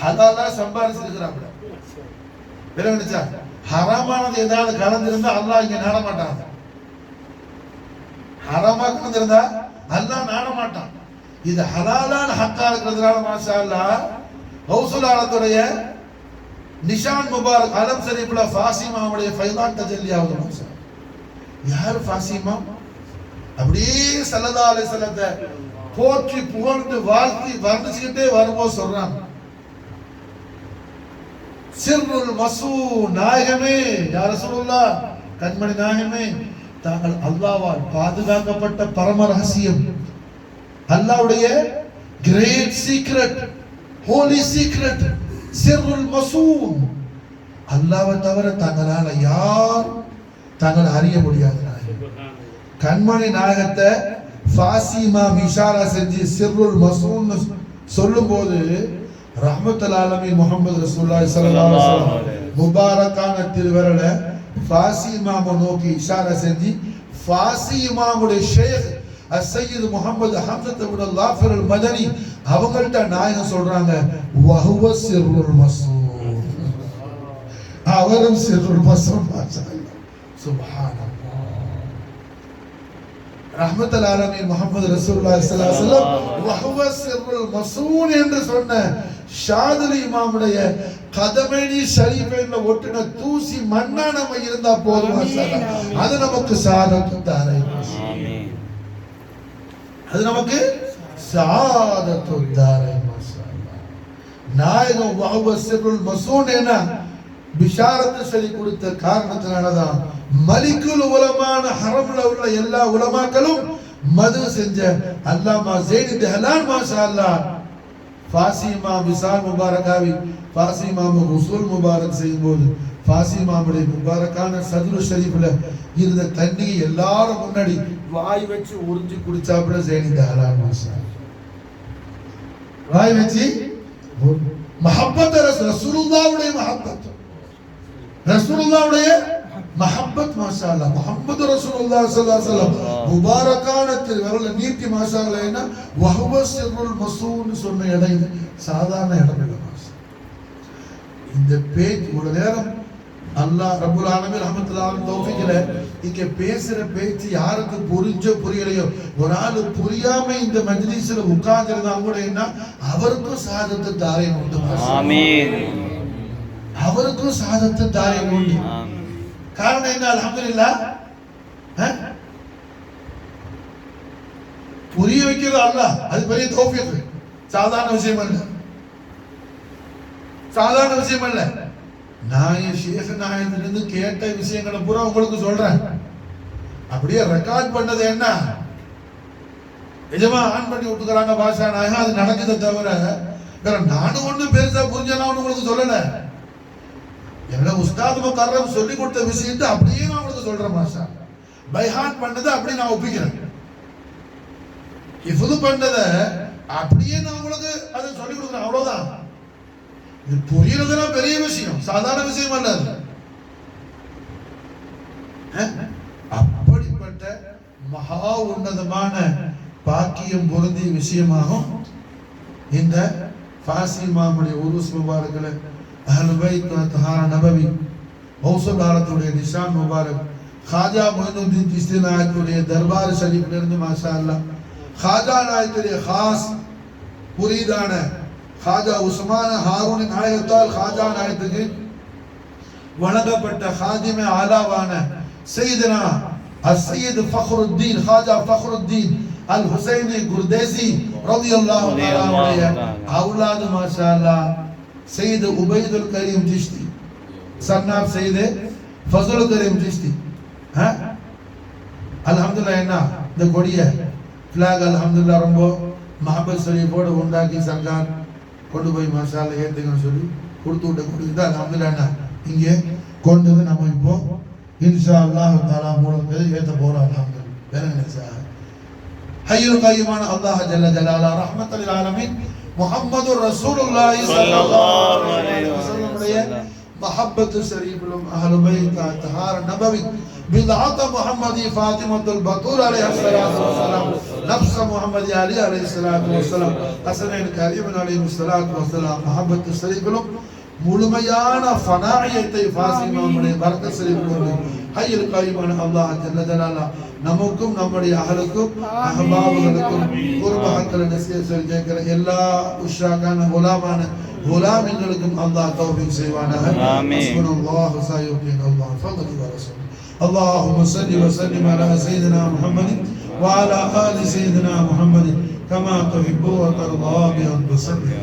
ஹலாலா சம்பாதிச்சிருக்கிறாங்க. விளங்குச்சா? ஹராமானது ஏதாவது கலந்திருந்தா அல்லாஹ் இங்க நாட மாட்டான். ஹராமா கலந்திருந்தா அல்லாஹ் நாட மாட்டான். இது ஹலாலான ஹக்கா இருக்கிறதுனால மாஷாஅல்லாஹ் கௌசுல் ஆலத்துடைய நிஷான் முபாரக் அலம் ஷரீஃப்ல ஃபாசி இமாமுடைய ஃபைதான் தஜல்லி ஆகுது. மாஷாஅல்லாஹ் யார் ஃபாசி இமாம்? அப்படியே ஸல்லல்லாஹு அலைஹி வஸல்லத்தை போற்றி புகழ்ந்து வாழ்த்தி வர்ணிச்சுக்கிட்டே வரும்போது சொல்றாங்க, சிர்ருல் மசூன் நாயகமே யா ரசூலுல்லாஹ் கண்மணி நாயகமே தாங்கள் அல்லாஹ்வால் பாதுகாக்கப்பட்ட பரம ரகசியம், அல்லாஹ்வுடைய கிரேட் சீக்ரெட், ஹோலி சீக்ரெட், சிர்ருல் மசூன். அல்லாஹ்வை தவிர தங்களால யார் தாங்கள் அறிய முடியாது. கண்மணி நாயகத்தை ஃபாசி இமாம் இஷாரா செஞ்சு சிர்ருல் மசூன் சொல்லும்போது ரஹ்மத்துல் ஆலமீன் முஹம்மது ரசூலுல்லாஹி ஸல்லல்லாஹு அலைஹி வஸல்லம் முபாரக்கான திருவிரலை ஃபாசி இமாமை நோக்கி இஷாரா செஞ்சு ஃபாசி இமாமுடைய ஷேக் அஸ்ஸய்யித் முஹம்மது ஹம்ஸத் இப்னு லாஃபிர் அல் மதனி அவங்கள்ட்ட நாயகம் சொல்றாங்க, வஹுவ சிர்ருல் மசூன். அவரும் சிர்ருல் மசூன். சுப்ஹானல்லாஹ். ரஹ்மத்துல் ஆலமீன் முஹம்மது ரசூலுல்லாஹி ஸல்லல்லாஹு அலைஹி வஸல்லம் வஹுவ சிர்ருல் மஸூன் என்று சொன்ன ஷாதுலி இமாமுடைய கதமேனி ஷரீஃபைன்ல ஒட்டின தூசி மண்ணா நம்ம இருந்தா போதும் மாஷாஅல்லாஹ். அது நமக்கு சாதத்து தாரை. ஆமீன். அது நமக்கு சாதத்து தாரை மாஷாஅல்லாஹ். நாயகம் வஹுவ சிர்ருல் மஸூன் என பிஷாரத்து சொல்லி கொடுத்த காரணத்தினாலதான் மலிக்குல் உலமான ஹரம்ல உள்ள எல்லா உலமாக்களும் மது செஞ்ச அல்லாமா ஸைனு தஹலான் மாஷாஅல்லாஹ் ஃபாசி இமாம் விசால் முபாரகாவி ஃபாசி இமாம் உசூல் முபாரக் செய்யும்போது ஃபாசி இமாமுடைய முபாரக்கான சதுரு ஷரீஃப்ல இருந்த தண்ணி எல்லாரும் முன்னாடி வாய் வச்சு உறிஞ்சி குடிச்சாப்புல ஸைனு தஹலான் மாஷாஅல்லாஹ் வாய் வச்சு மஹப்பத் ரசூலுல்லாஹ்வுடைய மஹப்பத் ரசூலுல்லாஹ்வுடைய மஹப்பத் மாஷாஅல்லாஹ். முஹம்மது ரசூலுல்லாஹி ஸல்லல்லாஹு அலைஹி வஸல்லம் முபாரக்கான விரல நீட்டி மாஷாஅல்லாஹ் என்ன வஹுவ சிர்ருல் மஸூன் சொன்ன இடம் இது சாதாரண இடம் இல்ல மாஷாஅல்லாஹ். இந்த பேஜ் ஒரு நேரம் அல்லாஹ் ரப்பல் ஆலமீன் ரஹ்மத்துல்லாஹி தௌஃபீக்ல இங்க பேசுற பேச்சு யாருக்கு புரியலையோ ஒரு ஆளு புரியாம இந்த மஜ்லிஸ்ல உட்கார்ந்திருந்தா கூட என்ன அவருக்கும் சாதத்து தாரேன் உண்டு மாஷாஅல்லாஹ். ஆமீன். அவருக்கும் சாதத்து தாரேன் உண்டு. காரணம் என்ன? அல்ஹம்துலில்லாஹ் புரிய வைக்கிறது அல்லாஹ். அது பெரிய தௌஃபீக். சாதாரண விஷயம் அல்ல, சாதாரண விஷயம் அல்ல. நான் ஷேக் நாயகத்திலிருந்து கேட்ட விஷயங்களை பூரா உங்களுக்கு சொல்றேன். அப்படியே ரெக்கார்ட் பண்ணது என்ன நிஜமா ஆன் பண்ணி விட்டுக்கிறாங்க பாஷா நாயகம். அது நடக்குதை தவிர வேற நானும் ஒண்ணு பெருசா புரிஞ்சனா உங்களுக்கு சொல்லல. என்னோட உஸ்தாத் முகர்ரம் சொல்லி கொடுத்த விஷயத்தை அப்படியே நான் உங்களுக்கு சொல்றேன் மாஷா. பைஹான் பண்ணதை அப்படியே நான் ஒப்பிக்கிறேன். இஃபுது பண்ணதை அப்படியே நான் உங்களுக்கு அதை சொல்லி கொடுக்குறேன். அவ்வளவுதான். இது புரியறதுலாம் பெரிய விஷயம், சாதாரண விஷயம் அல்ல. அப்படிப்பட்ட மகா உன்னதமான பாக்கியம் பொருந்திய விஷயமாகும் இந்த ஃபாசி இமாமுடைய உருஸ் முபாரக்ல அஹ்லுல் பைத் தஹாரா நபவி மௌசூலாத்துடைய நிஷான் முபாரக் खाजा मोइनुद्दीन चिश्ती नायकुடைய दरबार ஷரீஃப்ல இருந்து மாஷா அல்லாஹ் खाजा நாயக்குடைய खास முரீதான खाजा உஸ்மான் ஹாரூன் நாயகத்தால் खाजा நாயத்துக்கு வழங்கப்பட்ட खादिम ஆலாவான சையதுனா السيد فخر الدين खाजा فخر الدين الحسيني गुरदेसी रज़ियल्लाहु तआला औलाद माशा अल्लाह सैयद उबैदुल करीम चिश्ती सन्नाब सैयद फजलुल करीम चिश्ती அல்ஹம்துலில்லாஹ். என்ன இந்த கொடிய ஃபிளாக் அல்ஹம்துலில்லாஹ் ரொம்ப மஹபத் ஷரீஃபோட உண்டாக்கி சர்க்கார் கொண்டு போய் மாஷா அல்லாஹ் ஏத்துங்கன்னு சொல்லி கொடுத்து விட்ட கொடி தான் அல்ஹம்துலில்லாஹ். என்ன இங்கே கொண்டு வந்து நம்ம இப்போ இன்ஷா அல்லாஹ் தஆலா மூலத்தை ஏத்த போறோம். அல்ஹம்துலில்லாஹ். வேற என்ன சார் ஹய்யுல் கய்யூமான அல்லாஹ் ஜல்ல ஜலாலா ரஹ்மத்துல் லில் ஆலமீன் முஹம்மதுர் ரசூலுல்லாஹி ஸல்லல்லாஹு அலைஹி வஸல்லம் محبت شریف اہل بیت طہارہ نبوی بدعت محمدی فاطمۃ البتول علیہ الصلوۃ والسلام نفس محمد علی علیہ الصلوۃ والسلام حسنین کریم علیہ الصلوۃ والسلام محبت شریف முழுமையான ஃபனாயியத்தை ஃபாசிமாவுடைய பரக்கத் ஷரீஃபில் ஹய்யுல் கய்யூமான அல்லாஹ் ஜல்ல ஜலாலா நமக்கும் நம்முடைய அஹலுக்கும் அஹ்பாபுகளுக்கும் குர்பஹக்கள் நஸீஹத் கேட்கிற எல்லா உஷாக்கான குலாமான குலாமின்களுக்கும் அல்லாஹ் தௌஃபீக் செய்வானாக. ஆமீன். சுப்ஹானல்லாஹ் வஸய்யுதீன் அல்லாஹ் ஃபضل ورسول اللهم صل وسلم على سيدنا محمد وعلى آل سيدنا محمد كما تحب وترضى بأن تصلي